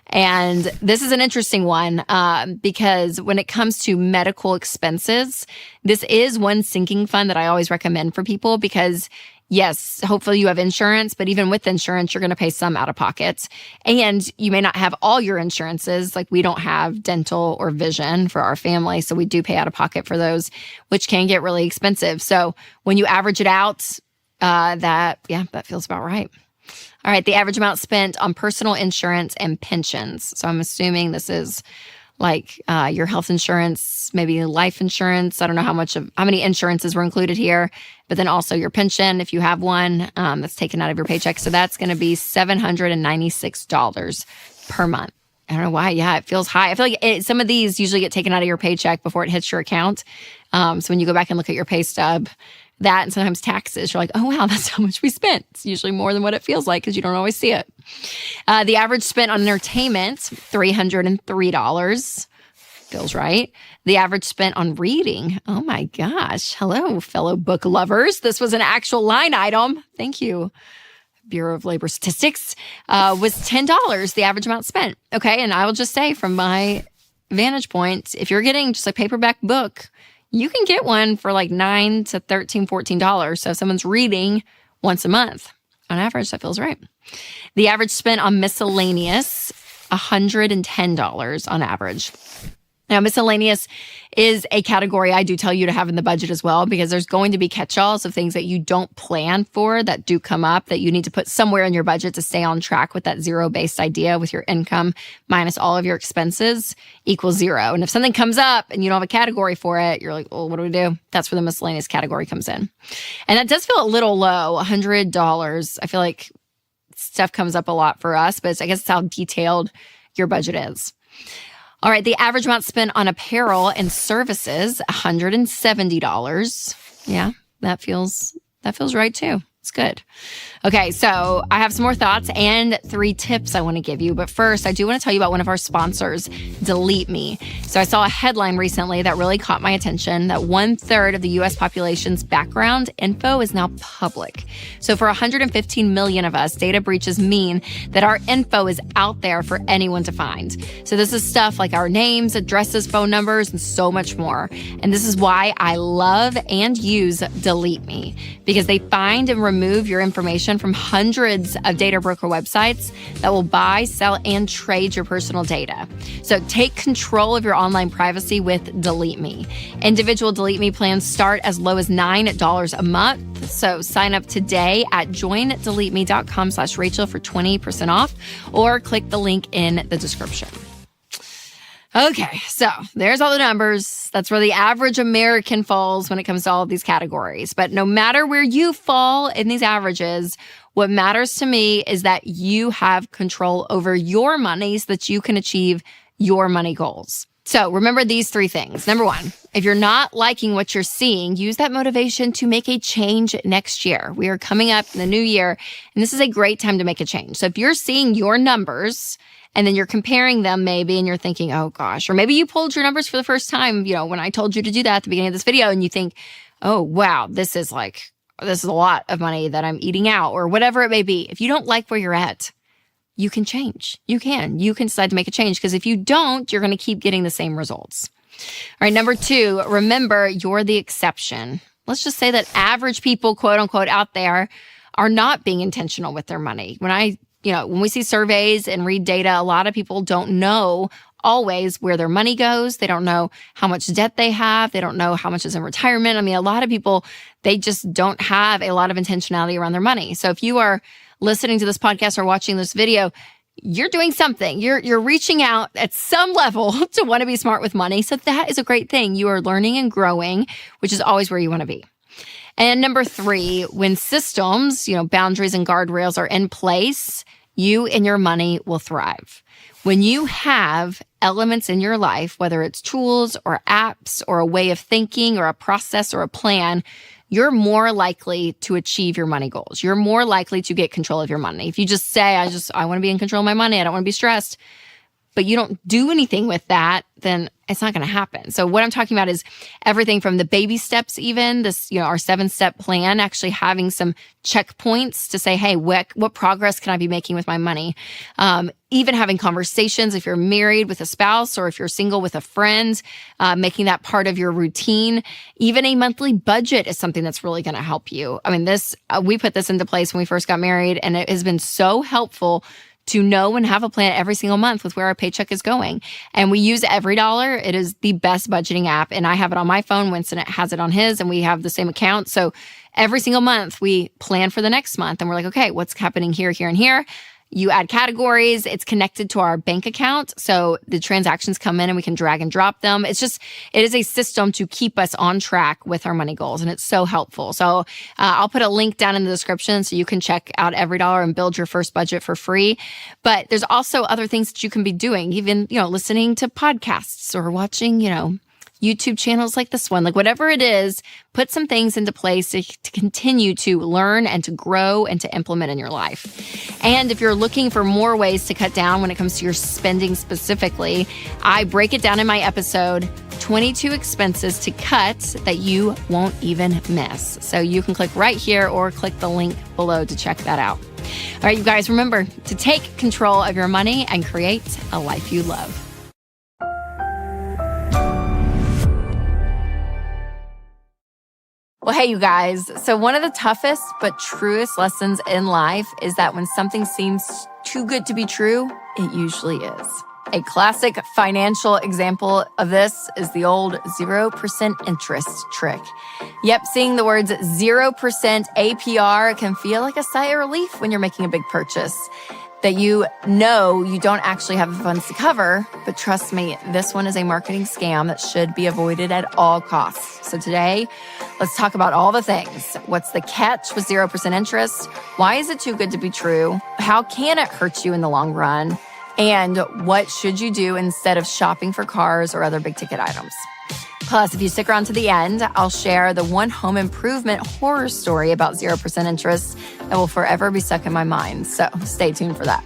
And this is an interesting one because when it comes to medical expenses, this is one sinking fund that I always recommend for people because yes, hopefully you have insurance, but even with insurance, you're going to pay some out of pocket. And you may not have all your insurances. Like we don't have dental or vision for our family. So we do pay out of pocket for those, which can get really expensive. So when you average it out, that feels about right. All right. The average amount spent on personal insurance and pensions. So I'm assuming this is like your health insurance, maybe life insurance. I don't know how many insurances were included here, but then also your pension, if you have one, that's taken out of your paycheck. So that's going to be $796 per month. I don't know why. Yeah, it feels high. I feel like some of these usually get taken out of your paycheck before it hits your account. So when you go back and look at your pay stub, that and sometimes taxes, you're like, oh, wow, that's how much we spent. It's usually more than what it feels like because you don't always see it. The average spent on entertainment, $303. Feels right. The average spent on reading, oh my gosh. Hello, fellow book lovers. This was an actual line item. Thank you, Bureau of Labor Statistics, was $10, the average amount spent. Okay, and I will just say from my vantage point, if you're getting just a paperback book, you can get one for like $9 to $13, $14. So if someone's reading once a month, on average, that feels right. The average spent on miscellaneous, $110 on average. Now, miscellaneous is a category I do tell you to have in the budget as well, because there's going to be catch-alls of things that you don't plan for that do come up that you need to put somewhere in your budget to stay on track with that zero-based idea with your income minus all of your expenses equals zero. And if something comes up and you don't have a category for it, you're like, well, what do we do? That's where the miscellaneous category comes in. And that does feel a little low, $100. I feel like stuff comes up a lot for us, but I guess it's how detailed your budget is. All right, the average amount spent on apparel and services, $170. Yeah, that feels right too. It's good. Okay, so I have some more thoughts and 3 tips I want to give you. But first, I do want to tell you about one of our sponsors, Delete Me. So I saw a headline recently that really caught my attention that 1/3 of the U.S. population's background info is now public. So for 115 million of us, data breaches mean that our info is out there for anyone to find. So this is stuff like our names, addresses, phone numbers, and so much more. And this is why I love and use Delete Me, because they find and remove your information from hundreds of data broker websites that will buy, sell, and trade your personal data. So take control of your online privacy with Delete Me. Individual Delete Me plans start as low as $9 a month. So sign up today at joindeleteme.com/Rachel for 20% off, or click the link in the description. Okay, so there's all the numbers. That's where the average American falls when it comes to all of these categories. But no matter where you fall in these averages, what matters to me is that you have control over your money so that you can achieve your money goals. So remember these 3 things. Number 1, if you're not liking what you're seeing, use that motivation to make a change next year. We are coming up in the new year, and this is a great time to make a change. So if you're seeing your numbers and then you're comparing them maybe, and you're thinking, oh gosh, or maybe you pulled your numbers for the first time, when I told you to do that at the beginning of this video, and you think, oh wow, this is a lot of money that I'm eating out, or whatever it may be. If you don't like where you're at, you can change. You can decide to make a change, because if you don't, you're going to keep getting the same results. All right, number 2, remember you're the exception. Let's just say that average people, quote unquote, out there are not being intentional with their money. When we see surveys and read data, a lot of people don't know always where their money goes. They don't know how much debt they have. They don't know how much is in retirement. I mean, a lot of people, they just don't have a lot of intentionality around their money. So if you are listening to this podcast or watching this video, you're doing something. You're reaching out at some level to want to be smart with money. So that is a great thing. You are learning and growing, which is always where you want to be. And number 3, when systems, boundaries and guardrails are in place, you and your money will thrive. When you have elements in your life, whether it's tools or apps or a way of thinking or a process or a plan, you're more likely to achieve your money goals. You're more likely to get control of your money. If you just say, I want to be in control of my money, I don't want to be stressed, but you don't do anything with that, then it's not going to happen. So what I'm talking about is everything from the baby steps, even this, our 7-step plan, actually having some checkpoints to say, hey, what progress can I be making with my money? Even having conversations, if you're married with a spouse or if you're single with a friend, making that part of your routine. Even a monthly budget is something that's really going to help you. I mean, we put this into place when we first got married, and it has been so helpful to know and have a plan every single month with where our paycheck is going. And we use EveryDollar. It is the best budgeting app. And I have it on my phone. Winston has it on his, and we have the same account. So every single month we plan for the next month, and we're like, okay, what's happening here, here, and here? You add categories. It's connected to our bank account. So the transactions come in and we can drag and drop them. It is a system to keep us on track with our money goals. And it's so helpful. So I'll put a link down in the description so you can check out EveryDollar and build your first budget for free. But there's also other things that you can be doing, even, listening to podcasts or watching, YouTube channels like this one, like whatever it is, put some things into place to continue to learn and to grow and to implement in your life. And if you're looking for more ways to cut down when it comes to your spending specifically, I break it down in my episode, 22 expenses to cut that you won't even miss. So you can click right here or click the link below to check that out. All right, you guys, remember to take control of your money and create a life you love. Well, hey, you guys. So one of the toughest but truest lessons in life is that when something seems too good to be true, it usually is. A classic financial example of this is the old 0% interest trick. Yep, seeing the words 0% APR can feel like a sigh of relief when you're making a big purchase that you don't actually have the funds to cover. But trust me, this one is a marketing scam that should be avoided at all costs. So today, let's talk about all the things. What's the catch with 0% interest? Why is it too good to be true? How can it hurt you in the long run? And what should you do instead of shopping for cars or other big ticket items? Plus, if you stick around to the end, I'll share the one home improvement horror story about 0% interest that will forever be stuck in my mind. So stay tuned for that.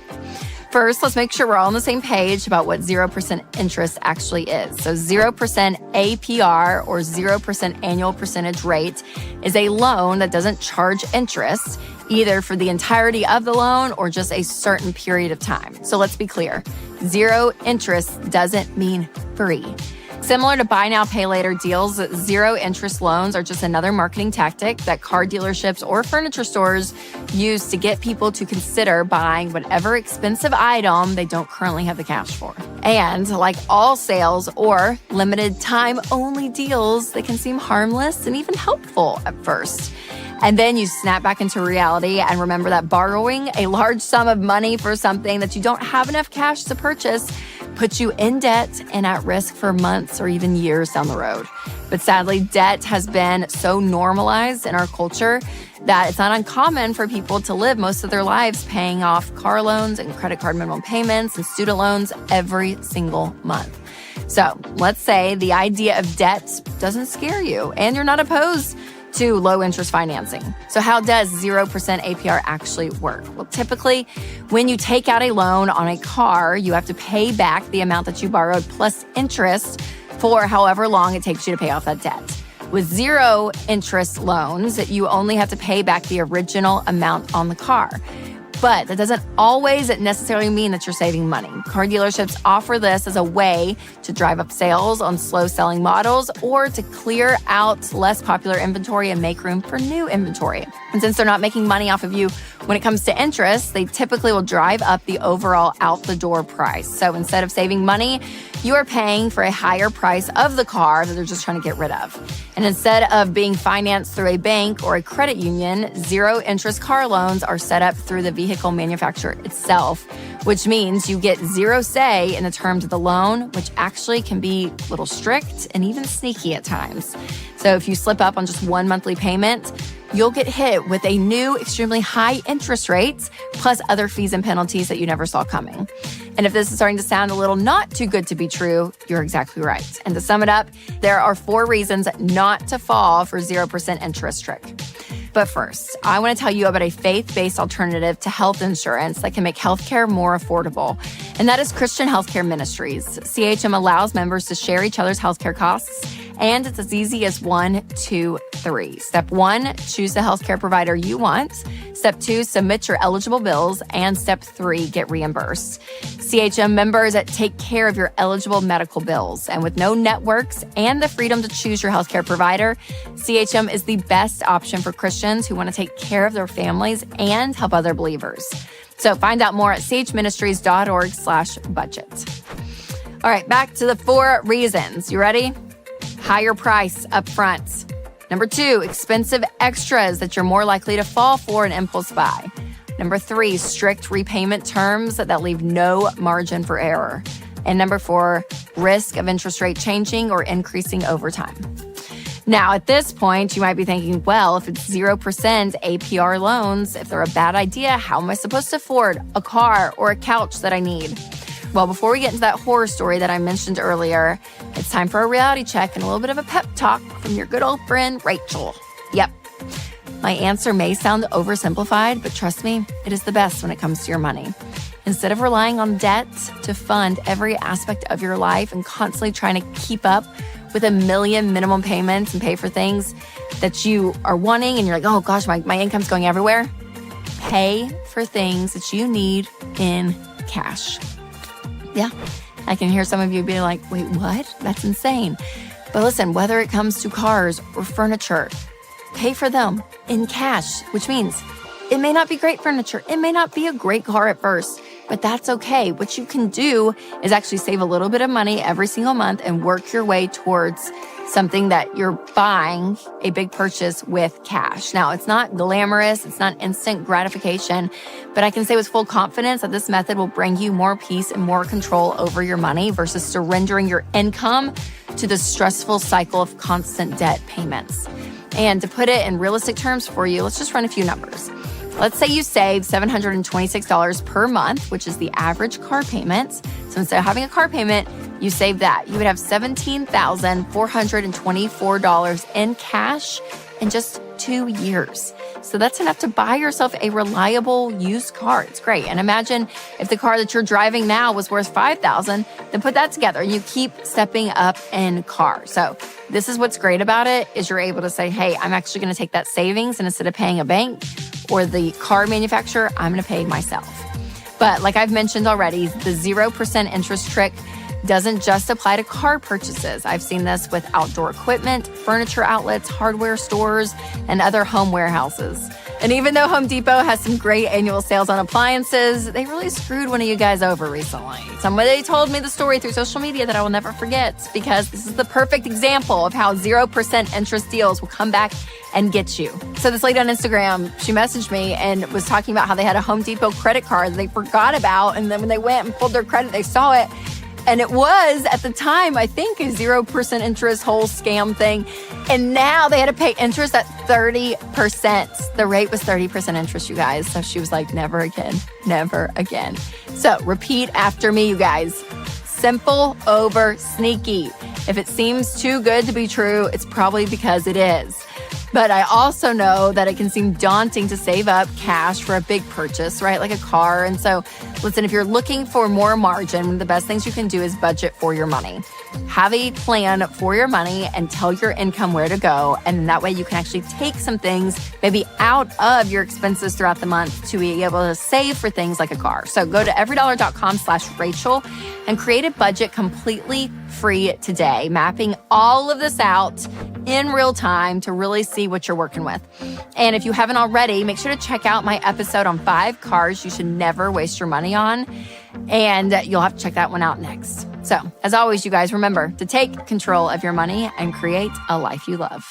First, let's make sure we're all on the same page about what 0% interest actually is. So 0% APR, or 0% annual percentage rate, is a loan that doesn't charge interest, either for the entirety of the loan or just a certain period of time. So let's be clear. 0 interest doesn't mean free. Similar to buy now, pay later deals, 0 interest loans are just another marketing tactic that car dealerships or furniture stores use to get people to consider buying whatever expensive item they don't currently have the cash for. And like all sales or limited time only deals, they can seem harmless and even helpful at first. And then you snap back into reality and remember that borrowing a large sum of money for something that you don't have enough cash to purchase puts you in debt and at risk for months or even years down the road. But sadly, debt has been so normalized in our culture that it's not uncommon for people to live most of their lives paying off car loans and credit card minimum payments and student loans every single month. So let's say the idea of debt doesn't scare you and you're not opposed to low interest financing. So how does 0% APR actually work? Well, typically, when you take out a loan on a car, you have to pay back the amount that you borrowed plus interest for however long it takes you to pay off that debt. With 0 interest loans, you only have to pay back the original amount on the car. But that doesn't always necessarily mean that you're saving money. Car dealerships offer this as a way to drive up sales on slow-selling models or to clear out less popular inventory and make room for new inventory. And since they're not making money off of you when it comes to interest, they typically will drive up the overall out-the-door price. So instead of saving money, you are paying for a higher price of the car that they're just trying to get rid of. And instead of being financed through a bank or a credit union, zero-interest car loans are set up through the vehicle manufacturer itself, which means you get zero say in the terms of the loan, which actually can be a little strict and even sneaky at times. So if you slip up on just one monthly payment, you'll get hit with a new extremely high interest rate, plus other fees and penalties that you never saw coming. And if this is starting to sound a little not too good to be true, you're exactly right. And to sum it up, there are 4 reasons not to fall for 0% interest trick. But first, I want to tell you about a faith-based alternative to health insurance that can make healthcare more affordable. And that is Christian Healthcare Ministries. CHM allows members to share each other's healthcare costs. And it's as easy as 1, 2, 3. Step 1, choose the healthcare provider you want. Step 2, submit your eligible bills. And step 3, get reimbursed. CHM members take care of your eligible medical bills. And with no networks and the freedom to choose your healthcare provider, CHM is the best option for Christians who want to take care of their families and help other believers. So find out more at chministries.org/budget. All right, back to the 4 reasons. You ready? Higher price up front. Number 2, expensive extras that you're more likely to fall for an impulse buy. Number 3, strict repayment terms that leave no margin for error. And number 4, risk of interest rate changing or increasing over time. Now, at this point, you might be thinking, well, if it's 0% APR loans, if they're a bad idea, how am I supposed to afford a car or a couch that I need? Well, before we get into that horror story that I mentioned earlier, it's time for a reality check and a little bit of a pep talk from your good old friend, Rachel. Yep. My answer may sound oversimplified, but trust me, it is the best when it comes to your money. Instead of relying on debt to fund every aspect of your life and constantly trying to keep up with a million minimum payments and pay for things that you are wanting and you're like, oh gosh, my income's going everywhere, pay for things that you need in cash. Yeah, I can hear some of you be like, wait, what? That's insane. But listen, whether it comes to cars or furniture, pay for them in cash, which means it may not be great furniture. It may not be a great car at first, but that's okay. What you can do is actually save a little bit of money every single month and work your way towards something that you're buying, a big purchase with cash. Now, it's not glamorous. It's not instant gratification, but I can say with full confidence that this method will bring you more peace and more control over your money versus surrendering your income to the stressful cycle of constant debt payments. And to put it in realistic terms for you, let's just run a few numbers. Let's say you save $726 per month, which is the average car payment. So instead of having a car payment, you save that. You would have $17,424 in cash in just 2 years. So that's enough to buy yourself a reliable used car. It's great. And imagine if the car that you're driving now was worth $5,000, then put that together and you keep stepping up in car. So this is what's great about it is you're able to say, hey, I'm actually going to take that savings and instead of paying a bank or the car manufacturer, I'm going to pay myself. But like I've mentioned already, the 0% interest trick doesn't just apply to car purchases. I've seen this with outdoor equipment, furniture outlets, hardware stores, and other home warehouses. And even though Home Depot has some great annual sales on appliances, they really screwed one of you guys over recently. Somebody told me the story through social media that I will never forget because this is the perfect example of how 0% interest deals will come back and get you. So this lady on Instagram, she messaged me and was talking about how they had a Home Depot credit card that they forgot about. And then when they went and pulled their credit, they saw it. And it was, at the time, I think, a 0% interest whole scam thing. And now they had to pay interest at 30%. The rate was 30% interest, you guys. So she was like, never again, never again. So repeat after me, you guys. Simple over sneaky. If it seems too good to be true, it's probably because it is. But I also know that it can seem daunting to save up cash for a big purchase, right? Like a car. And so, listen, if you're looking for more margin, one of the best things you can do is budget for your money. Have a plan for your money and tell your income where to go. And that way you can actually take some things maybe out of your expenses throughout the month to be able to save for things like a car. So go to everydollar.com/Rachel and create a budget completely free today, mapping all of this out in real time to really see what you're working with. And if you haven't already, make sure to check out my episode on 5 cars you should never waste your money on. And you'll have to check that one out next. So, as always, you guys, remember to take control of your money and create a life you love.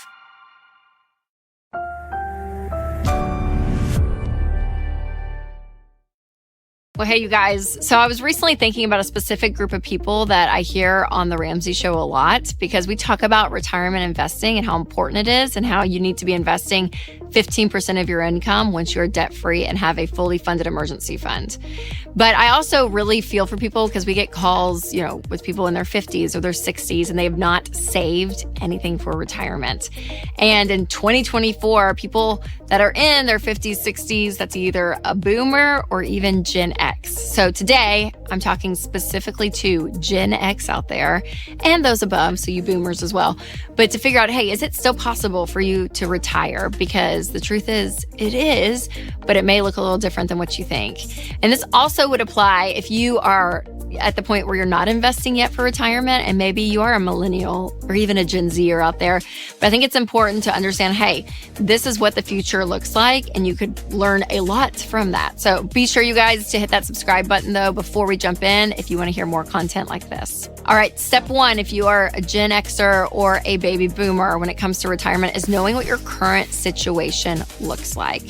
Well, hey, you guys. So I was recently thinking about a specific group of people that I hear on The Ramsey Show a lot, because we talk about retirement investing and how important it is and how you need to be investing 15% of your income once you're debt-free and have a fully funded emergency fund. But I also really feel for people because we get calls, with people in their 50s or their 60s and they have not saved anything for retirement. And in 2024, people that are in their 50s, 60s, that's either a boomer or even Gen X. So today, I'm talking specifically to Gen X out there and those above, so you boomers as well. But to figure out, hey, is it still possible for you to retire? Because the truth is, it is, but it may look a little different than what you think. And this also would apply if you are at the point where you're not investing yet for retirement, and maybe you are a millennial or even a Gen Zer out there. But I think it's important to understand, hey, this is what the future looks like, and you could learn a lot from that. So be sure, you guys, to hit that subscribe button, though, before we jump in if you want to hear more content like this. All right, step 1, if you are a Gen Xer or a baby boomer when it comes to retirement, is knowing what your current situation looks like.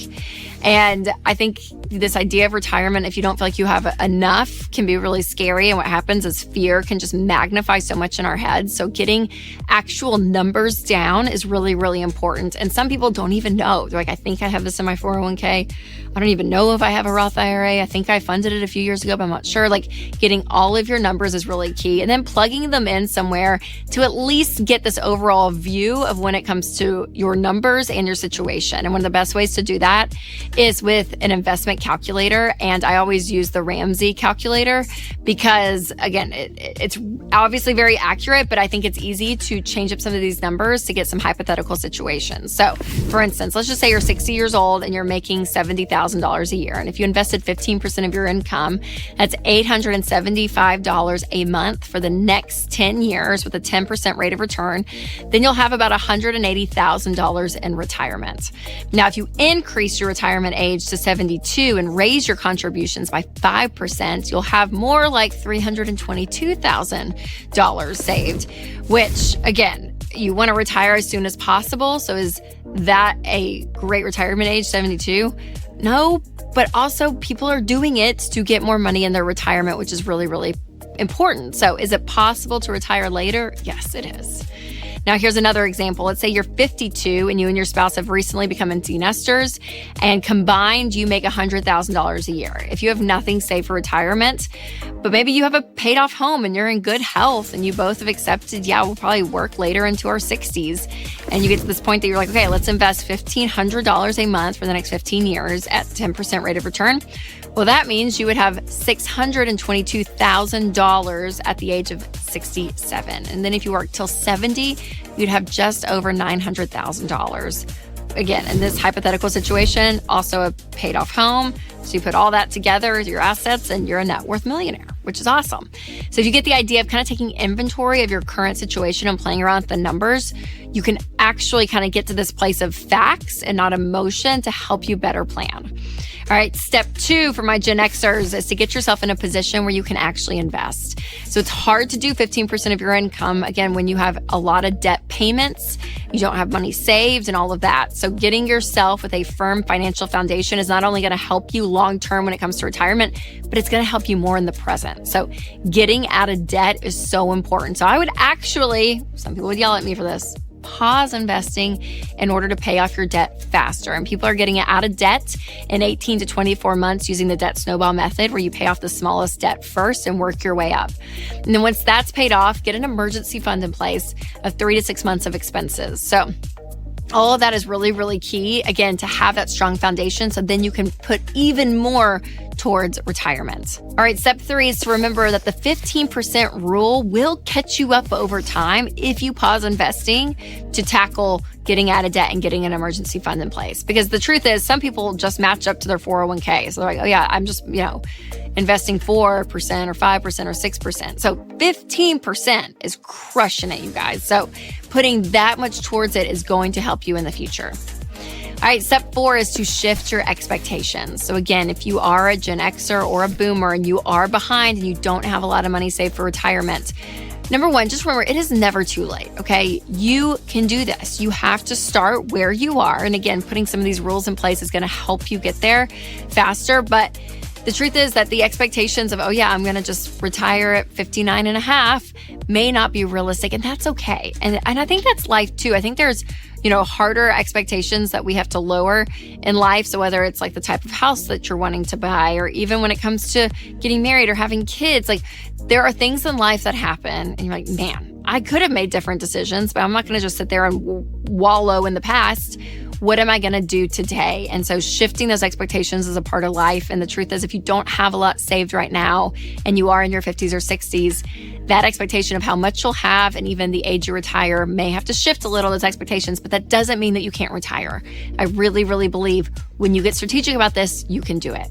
And I think this idea of retirement, if you don't feel like you have enough, can be really scary. And what happens is fear can just magnify so much in our heads. So getting actual numbers down is really, really important. And some people don't even know. They're like, I think I have this in my 401k. I don't even know if I have a Roth IRA. I think I funded it a few years ago, but I'm not sure. Like, getting all of your numbers is really key. And then plugging them in somewhere to at least get this overall view of when it comes to your numbers and your situation. And one of the best ways to do that is with an investment calculator. And I always use the Ramsey calculator because, again, it's obviously very accurate, but I think it's easy to change up some of these numbers to get some hypothetical situations. So, for instance, let's just say you're 60 years old and you're making $70,000 a year. And if you invested 15% of your income, that's $875 a month for the next 10 years with a 10% rate of return. Then you'll have about $180,000 in retirement. Now, if you increase your retirement age to 72 and raise your contributions by 5%, you'll have more like $322,000 saved, which, again, you want to retire as soon as possible. So is that a great retirement age, 72? No, but also people are doing it to get more money in their retirement, which is really, really important. So is it possible to retire later? Yes, it is. Now, here's another example. Let's say you're 52 and you and your spouse have recently become empty nesters, and combined you make $100,000 a year. If you have nothing saved for retirement, but maybe you have a paid off home and you're in good health and you both have accepted, we'll probably work later into our 60s. And you get to this point that you're like, okay, let's invest $1,500 a month for the next 15 years at 10% rate of return. Well, that means you would have $622,000 at the age of 67. And then if you work till 70, you'd have just over $900,000. Again, in this hypothetical situation, also a paid off home. So you put all that together as your assets and you're a net worth millionaire, which is awesome. So if you get the idea of kind of taking inventory of your current situation and playing around with the numbers, you can actually kind of get to this place of facts and not emotion to help you better plan. All right, step 2 for my Gen Xers is to get yourself in a position where you can actually invest. So it's hard to do 15% of your income, again, when you have a lot of debt payments, you don't have money saved and all of that. So getting yourself with a firm financial foundation is not only going to help you long-term when it comes to retirement, but it's going to help you more in the present. So getting out of debt is so important. So I would actually, some people would yell at me for this, pause investing in order to pay off your debt faster. And people are getting out of debt in 18 to 24 months using the debt snowball method, where you pay off the smallest debt first and work your way up. And then once that's paid off, get an emergency fund in place of 3 to 6 months of expenses. So All of that is really, really key, again, to have that strong foundation so then you can put even more towards retirement. All right, step 3 is to remember that the 15% rule will catch you up over time if you pause investing to tackle getting out of debt and getting an emergency fund in place. Because the truth is, some people just match up to their 401k. So they're like, oh yeah, I'm just, investing 4% or 5% or 6%. So 15% is crushing it, you guys. So putting that much towards it is going to help you in the future. All right, step 4 is to shift your expectations. So again, if you are a Gen Xer or a Boomer and you are behind and you don't have a lot of money saved for retirement, number 1, just remember, it is never too late, okay? You can do this. You have to start where you are. And again, putting some of these rules in place is gonna help you get there faster. But the truth is that the expectations of, I'm gonna just retire at 59 and a half may not be realistic, and that's okay. And I think that's life too. I think there's harder expectations that we have to lower in life. So whether it's like the type of house that you're wanting to buy, or even when it comes to getting married or having kids, like there are things in life that happen and you're like, man, I could have made different decisions, but I'm not going to just sit there and wallow in the past. What am I going to do today? And so shifting those expectations is a part of life. And the truth is, if you don't have a lot saved right now and you are in your 50s or 60s, that expectation of how much you'll have and even the age you retire may have to shift a little, those expectations, but that doesn't mean that you can't retire. I really, really believe when you get strategic about this, you can do it.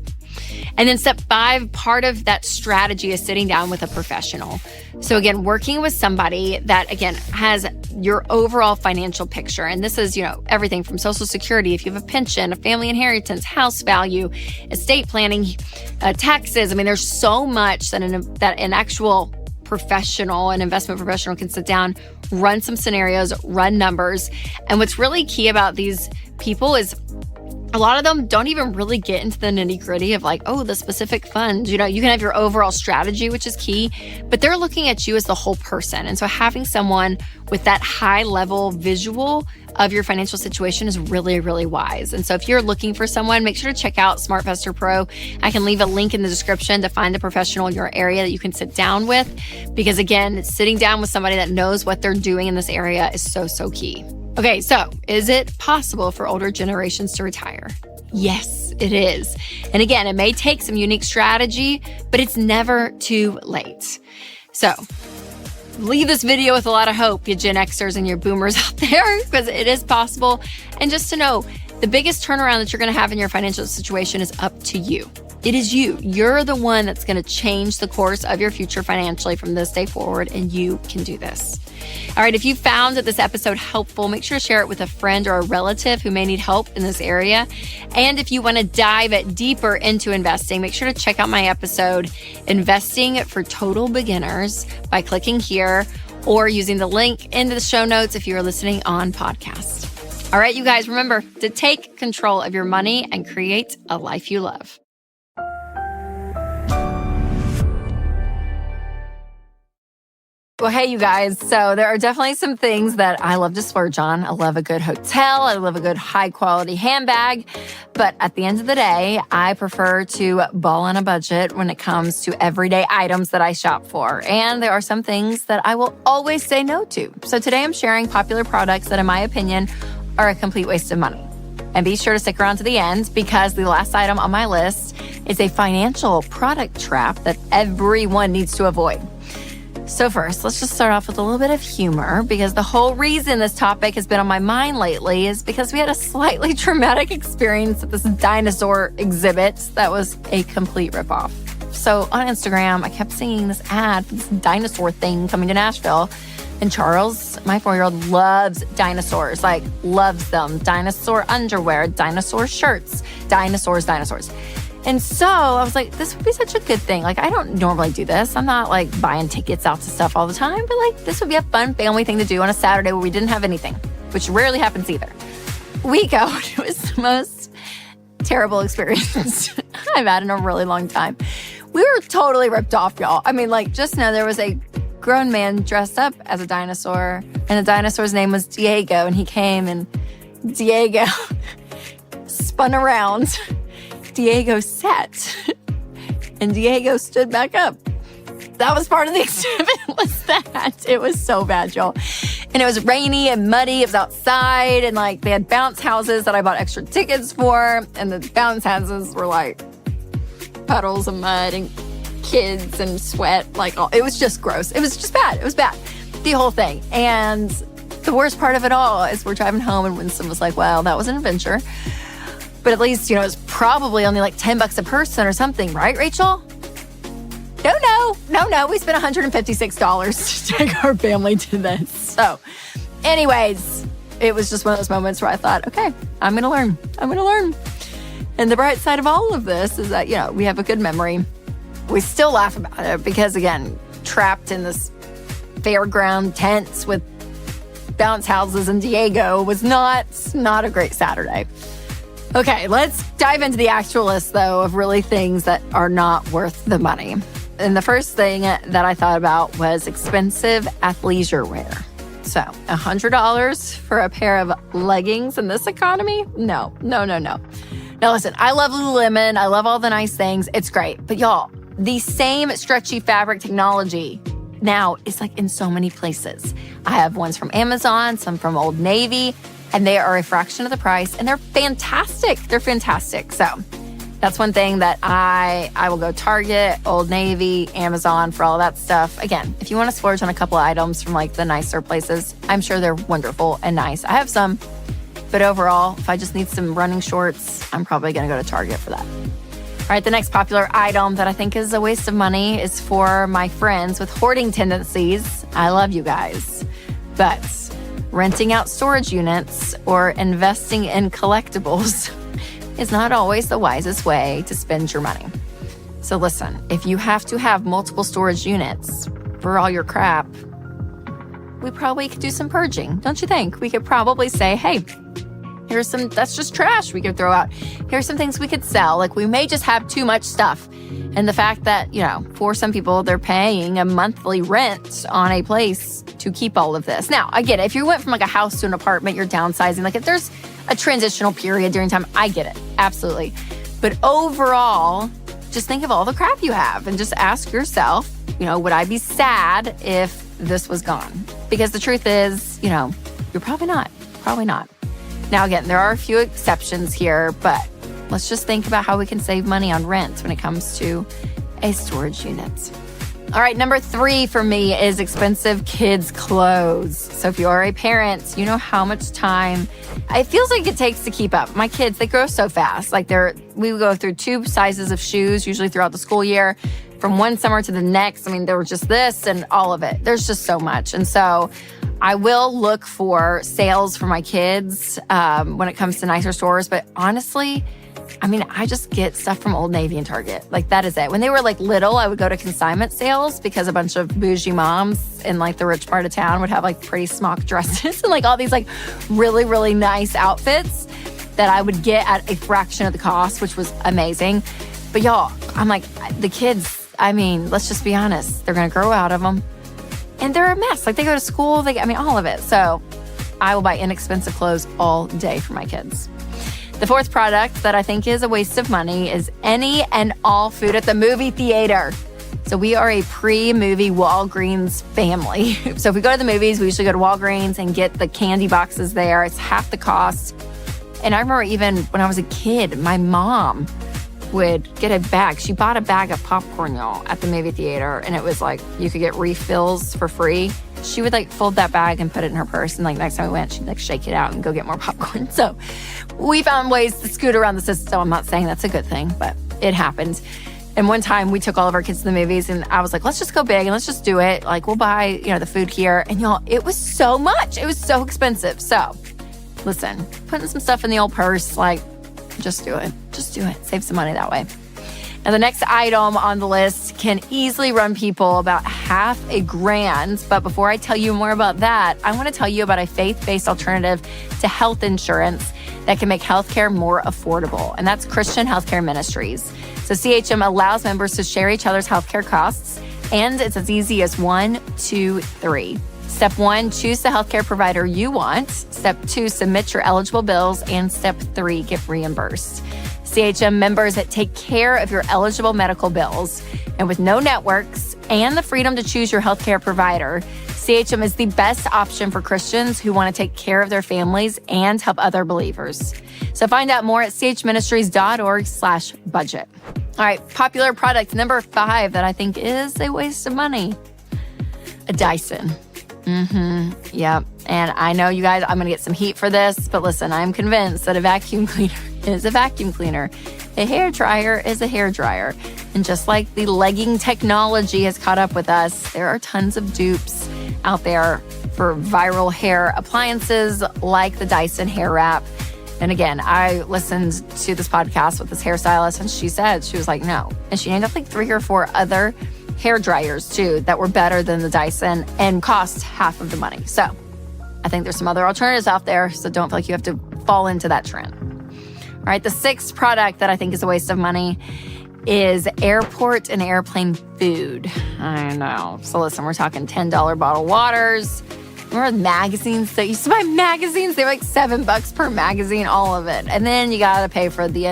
And then step 5, part of that strategy is sitting down with a professional. So again, working with somebody that, again, has your overall financial picture. And this is, everything from Social Security, if you have a pension, a family inheritance, house value, estate planning, taxes. I mean, there's so much that an actual professional, an investment professional can sit down, run some scenarios, run numbers. And what's really key about these people is a lot of them don't even really get into the nitty-gritty of the specific fund. You can have your overall strategy, which is key, but they're looking at you as the whole person. And so having someone with that high-level visual of your financial situation is really, really wise. And so if you're looking for someone, make sure to check out SmartVestor Pro. I can leave a link in the description to find a professional in your area that you can sit down with, because again, sitting down with somebody that knows what they're doing in this area is so, so key. Okay, so is it possible for older generations to retire? Yes, it is. And again, it may take some unique strategy, but it's never too late. So leave this video with a lot of hope, you Gen Xers and your Boomers out there, because it is possible. And just to know, the biggest turnaround that you're going to have in your financial situation is up to you. It is you. You're the one that's going to change the course of your future financially from this day forward, and you can do this. All right, if you found that this episode helpful, make sure to share it with a friend or a relative who may need help in this area. And if you want to dive deeper into investing, make sure to check out my episode, Investing for Total Beginners, by clicking here or using the link in the show notes if you are listening on podcast. All right, you guys, remember to take control of your money and create a life you love. Well, hey, you guys. So there are definitely some things that I love to splurge on. I love a good hotel. I love a good high quality handbag. But at the end of the day, I prefer to ball on a budget when it comes to everyday items that I shop for. And there are some things that I will always say no to. So today I'm sharing popular products that, in my opinion, are a complete waste of money. And be sure to stick around to the end, because the last item on my list is a financial product trap that everyone needs to avoid. So first, let's just start off with a little bit of humor, because the whole reason this topic has been on my mind lately is because we had a slightly traumatic experience at this dinosaur exhibit that was a complete ripoff. So on Instagram, I kept seeing this ad for this dinosaur thing coming to Nashville. And Charles, my 4-year-old, loves dinosaurs, loves them. Dinosaur underwear, dinosaur shirts, dinosaurs. And so I was like, this would be such a good thing. I don't normally do this. I'm not buying tickets out to stuff all the time, but this would be a fun family thing to do on a Saturday where we didn't have anything, which rarely happens either. We go. It was the most terrible experience I've had in a really long time. We were totally ripped off, y'all. I mean, just know there was a grown man dressed up as a dinosaur, and the dinosaur's name was Diego, and he came, and Diego spun around. Diego sat, and Diego stood back up. That was part of the exhibit, was that. It was so bad, y'all. And it was rainy and muddy. It was outside. And like they had bounce houses that I bought extra tickets for. And the bounce houses were like puddles of mud and kids and sweat. It was just gross. It was just bad. It was bad. The whole thing. And the worst part of it all is we're driving home and Winston was like, well, that was an adventure. But at least, it was probably only like $10 a person or something, right, Rachel? No. We spent $156 to take our family to this. So anyways, it was just one of those moments where I thought, okay, I'm going to learn. And the bright side of all of this is that, we have a good memory. We still laugh about it because, again, trapped in this fairground tents with bounce houses in Diego was not a great Saturday. Okay, let's dive into the actual list, though, of really things that are not worth the money. And the first thing that I thought about was expensive athleisure wear. So $100 for a pair of leggings in this economy? No. Now, listen, I love Lululemon. I love all the nice things. It's great. But y'all, the same stretchy fabric technology now is like in so many places. I have ones from Amazon, some from Old Navy, and they are a fraction of the price, and they're fantastic. So that's one thing that I will go Target, Old Navy, Amazon for all that stuff. Again, if you want to splurge on a couple of items from like the nicer places, I'm sure they're wonderful and nice. I have some, but overall, if I just need some running shorts, I'm probably going to go to Target for that. All right, the next popular item that I think is a waste of money is for my friends with hoarding tendencies. I love you guys, but renting out storage units or investing in collectibles is not always the wisest way to spend your money. So listen, if you have to have multiple storage units for all your crap, we probably could do some purging, don't you think? We could probably say, hey, here's some, that's just trash we could throw out. Here's some things we could sell. Like we may just have too much stuff. And the fact that, for some people, they're paying a monthly rent on a place to keep all of this. Now, I get it. If you went from like a house to an apartment, you're downsizing. Like if there's a transitional period during time, I get it. Absolutely. But overall, just think of all the crap you have and just ask yourself, would I be sad if this was gone? Because the truth is, you're probably not. Now, again, there are a few exceptions here, but let's just think about how we can save money on rent when it comes to a storage unit. All right, number 3 for me is expensive kids' clothes. So if you are a parent, you know how much time it feels like it takes to keep up. My kids, they grow so fast. Like we would go through 2 sizes of shoes, usually throughout the school year, from one summer to the next. I mean, there were just this and all of it. There's just so much. And so I will look for sales for my kids when it comes to nicer stores. But honestly, I just get stuff from Old Navy and Target. Like, that is it. When they were like little, I would go to consignment sales because a bunch of bougie moms in like the rich part of town would have like pretty smock dresses and like all these like really, really nice outfits that I would get at a fraction of the cost, which was amazing. But y'all, I'm like, the kids, let's just be honest. They're going to grow out of them. And they're a mess. Like, they go to school, all of it. So I will buy inexpensive clothes all day for my kids. The 4th product that I think is a waste of money is any and all food at the movie theater. So we are a pre-movie Walgreens family. So if we go to the movies, we usually go to Walgreens and get the candy boxes there. It's half the cost. And I remember even when I was a kid, my mom would get a bag. She bought a bag of popcorn, y'all, at the movie theater. And it was like, you could get refills for free. She would like fold that bag and put it in her purse. And like next time we went, she'd like shake it out and go get more popcorn. So we found ways to scoot around the system. I'm not saying that's a good thing, but it happened. And one time we took all of our kids to the movies and I was like, let's just go big and let's just do it. Like, we'll buy, the food here. And y'all, it was so much. It was so expensive. So listen, putting some stuff in the old purse, like, just do it. Just do it. Save some money that way. Now, the next item on the list can easily run people about $5,000. But before I tell you more about that, I want to tell you about a faith-based alternative to health insurance that can make healthcare more affordable. And that's Christian Healthcare Ministries. So CHM allows members to share each other's healthcare costs. And it's as easy as 1, 2, 3. Step 1, choose the healthcare provider you want. Step 2, submit your eligible bills. And step 3, get reimbursed. CHM members that take care of your eligible medical bills. And with no networks and the freedom to choose your healthcare provider, CHM is the best option for Christians who want to take care of their families and help other believers. So find out more at chministries.org/budget. All right, popular product number 5 that I think is a waste of money. A Dyson. Yep. And I know you guys, I'm going to get some heat for this, but listen, I'm convinced that a vacuum cleaner is a vacuum cleaner. A hair dryer is a hair dryer. And just like the legging technology has caught up with us, there are tons of dupes out there for viral hair appliances like the Dyson hair wrap. And again, I listened to this podcast with this hairstylist, and she was like, no. And she named up like 3 or 4 other hair dryers too that were better than the Dyson and cost half of the money. So I think there's some other alternatives out there, so don't feel like you have to fall into that trend. All right, the 6th product that I think is a waste of money is airport and airplane food. I know. So listen, we're talking $10 bottled waters. Remember the magazines that you used to buy magazines? They were like $7 per magazine, all of it. And then you got to pay for the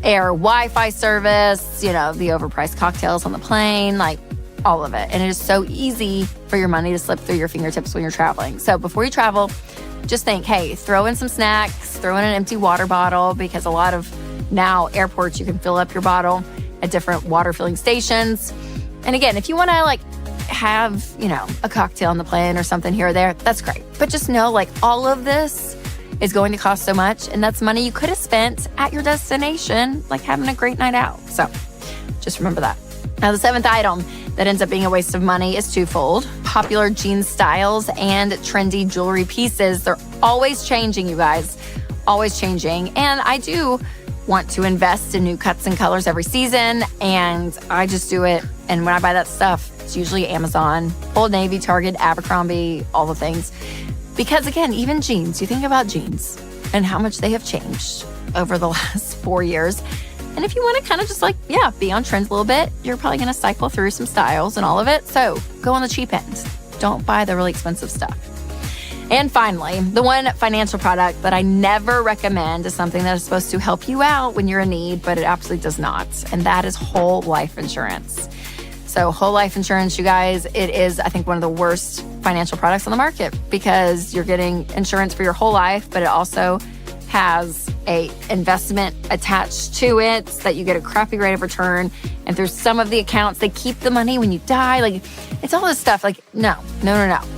air Wi-Fi service, the overpriced cocktails on the plane, like all of it. And it is so easy for your money to slip through your fingertips when you're traveling. So before you travel, just think, hey, throw in some snacks, throw in an empty water bottle, because a lot of now airports, you can fill up your bottle at different water filling stations. And again, if you want to have, a cocktail on the plane or something here or there, that's great. But just know all of this is going to cost so much, and that's money you could have spent at your destination, having a great night out. So just remember that. Now, the 7th item that ends up being a waste of money is twofold. Popular jean styles and trendy jewelry pieces. They're always changing, you guys, always changing. And I do want to invest in new cuts and colors every season, and I just do it. And when I buy that stuff, it's usually Amazon, Old Navy, Target, Abercrombie, all the things. Because again, even jeans, you think about jeans and how much they have changed over the last 4 years. And if you want to kind of just be on trends a little bit, you're probably going to cycle through some styles and all of it. So go on the cheap end. Don't buy the really expensive stuff. And finally, the one financial product that I never recommend is something that is supposed to help you out when you're in need, but it absolutely does not. And that is whole life insurance. So whole life insurance, you guys, it is, I think, one of the worst financial products on the market, because you're getting insurance for your whole life, but it also has a investment attached to it that you get a crappy rate of return. And through some of the accounts, they keep the money when you die. It's all this stuff. No.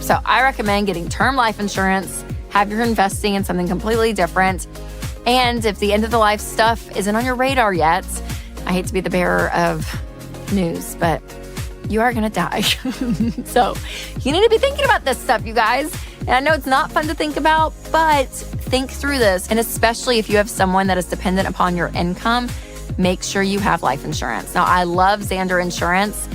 So I recommend getting term life insurance, have your investing in something completely different. And if the end of the life stuff isn't on your radar yet, I hate to be the bearer of news, but you are going to die. So you need to be thinking about this stuff, you guys. And I know it's not fun to think about, but think through this. And especially if you have someone that is dependent upon your income, make sure you have life insurance. Now, I love Xander Insurance,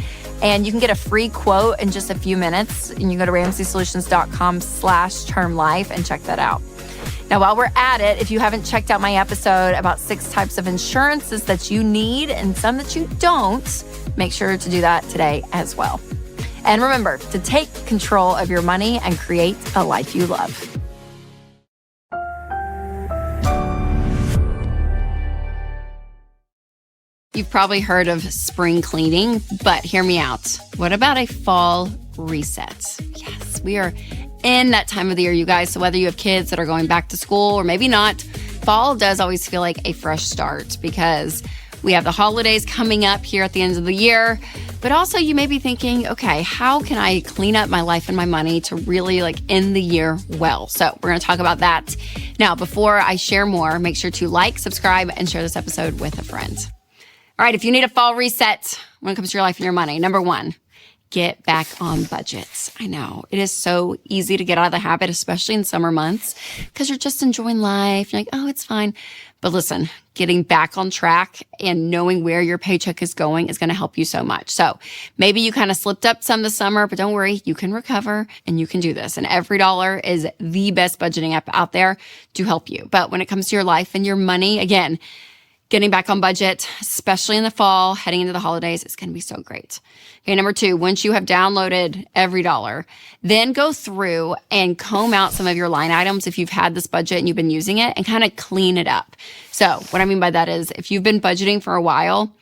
and you can get a free quote in just a few minutes. And you go to RamseySolutions.com/term life and check that out. Now, while we're at it, if you haven't checked out my episode about 6 types of insurances that you need and some that you don't, make sure to do that today as well. And remember to take control of your money and create a life you love. You've probably heard of spring cleaning, but hear me out. What about a fall reset? Yes, we are in that time of the year, you guys. So whether you have kids that are going back to school or maybe not, fall does always feel like a fresh start, because we have the holidays coming up here at the end of the year. But also you may be thinking, okay, how can I clean up my life and my money to really end the year well? So we're going to talk about that. Now, before I share more, make sure to subscribe, and share this episode with a friend. All right, if you need a fall reset when it comes to your life and your money, number 1, get back on budget. I know it is so easy to get out of the habit, especially in summer months, because you're just enjoying life. You're like, oh, it's fine. But listen, getting back on track and knowing where your paycheck is going is going to help you so much. So maybe you kind of slipped up some this summer, but don't worry, you can recover and you can do this. And Every Dollar is the best budgeting app out there to help you. But when it comes to your life and your money, again, getting back on budget, especially in the fall, heading into the holidays, is going to be so great. Okay, number 2, once you have downloaded Every Dollar, then go through and comb out some of your line items if you've had this budget and you've been using it, and kind of clean it up. So what I mean by that is, if you've been budgeting for a while,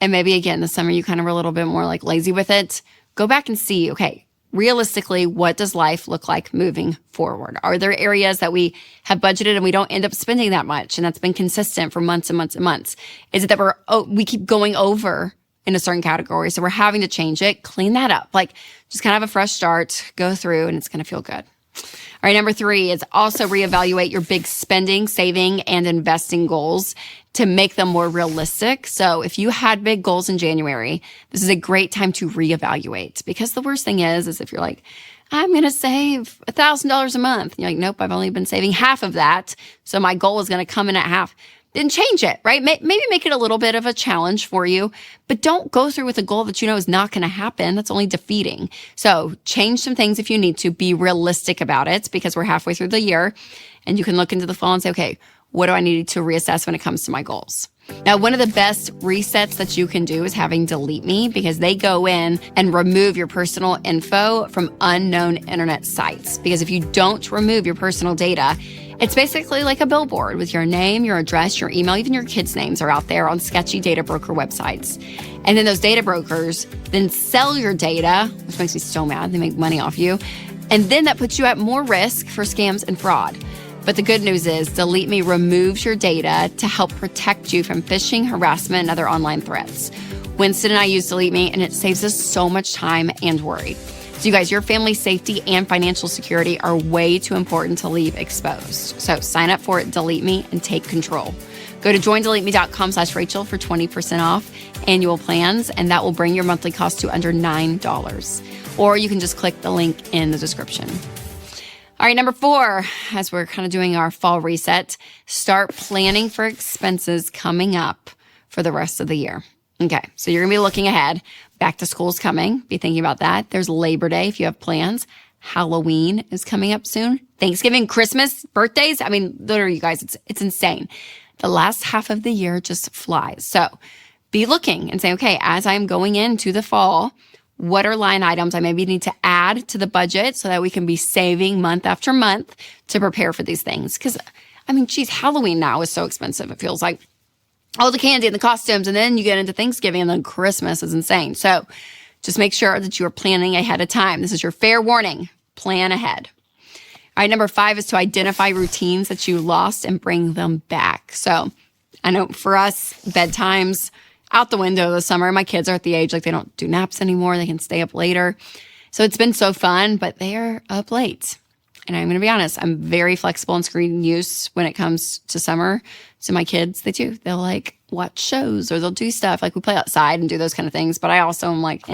and maybe again this summer you kind of were a little bit more lazy with it, go back and see, okay, realistically, what does life look like moving forward? Are there areas that we have budgeted and we don't end up spending that much? And that's been consistent for months and months and months. Is it that we keep going over in a certain category, so we're having to change it? Clean that up. Like, just kind of have a fresh start, go through, and it's going to feel good. All right, number 3 is also reevaluate your big spending, saving, and investing goals to make them more realistic. So if you had big goals in January, this is a great time to reevaluate, because the worst thing is if you're like, I'm going to save $1,000 a month. And you're like, nope, I've only been saving half of that. So my goal is going to come in at half. Then change it, right? Maybe make it a little bit of a challenge for you, but don't go through with a goal that you know is not going to happen. That's only defeating. So change some things if you need to. Be realistic about it, because we're halfway through the year, and you can look into the fall and say, okay, what do I need to reassess when it comes to my goals? Now, one of the best resets that you can do is having Delete Me, because they go in and remove your personal info from unknown internet sites. Because if you don't remove your personal data, it's basically like a billboard with your name, your address, your email, even your kids' names are out there on sketchy data broker websites. And then those data brokers then sell your data, which makes me so mad. They make money off you. And then that puts you at more risk for scams and fraud. But the good news is Delete Me removes your data to help protect you from phishing, harassment, and other online threats. Winston and I use Delete Me, and it saves us so much time and worry. So you guys, your family's safety and financial security are way too important to leave exposed. So sign up for it, Delete Me, and take control. Go to joindeleteme.com/Rachel for 20% off annual plans, and that will bring your monthly cost to under $9. Or you can just click the link in the description. All right, number 4, as we're kind of doing our fall reset, start planning for expenses coming up for the rest of the year. Okay, so you're going to be looking ahead. Back to school's coming. Be thinking about that. There's Labor Day if you have plans. Halloween is coming up soon. Thanksgiving, Christmas, birthdays. I mean, literally, you guys, it's insane. The last half of the year just flies. So be looking and say, okay, as I'm going into the fall, what are line items I maybe need to add to the budget so that we can be saving month after month to prepare for these things? Because, I mean, geez, Halloween now is so expensive. It feels like all the candy and the costumes, and then you get into Thanksgiving, and then Christmas is insane. So just make sure that you're planning ahead of time. This is your fair warning. Plan ahead. All right, number 5 is to identify routines that you lost and bring them back. So I know for us, bedtimes out the window this summer. My kids are at the age like they don't do naps anymore. They can stay up later. So it's been so fun, but they are up late. And I'm going to be honest, I'm very flexible in screen use when it comes to summer. So my kids, they'll like watch shows or they'll do stuff. Like we play outside and do those kind of things. But I also am like,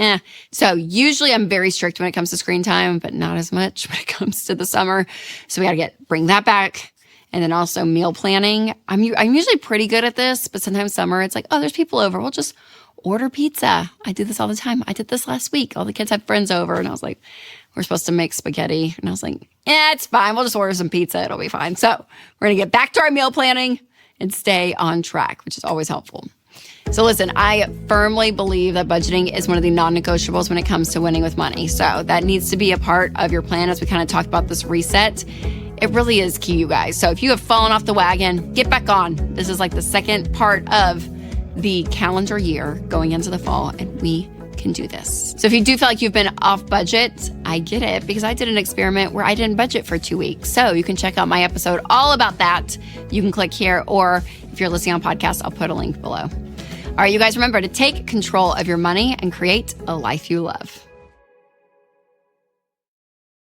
So usually I'm very strict when it comes to screen time, but not as much when it comes to the summer. So we got to bring that back. And then also meal planning. I'm usually pretty good at this, but sometimes summer it's like, oh, there's people over. We'll just order pizza. I do this all the time. I did this last week. All the kids had friends over, and I was like, we're supposed to make spaghetti. And I was like, it's fine. We'll just order some pizza. It'll be fine. So we're going to get back to our meal planning and stay on track, which is always helpful. So listen, I firmly believe that budgeting is one of the non-negotiables when it comes to winning with money. So that needs to be a part of your plan as we kind of talked about this reset. It really is key, you guys. So if you have fallen off the wagon, get back on. This is like the second part of the calendar year going into the fall, and we can do this. So if you do feel like you've been off budget, I get it, because I did an experiment where I didn't budget for 2 weeks. So you can check out my episode all about that. You can click here, or if you're listening on podcast, I'll put a link below. All right, you guys, remember to take control of your money and create a life you love.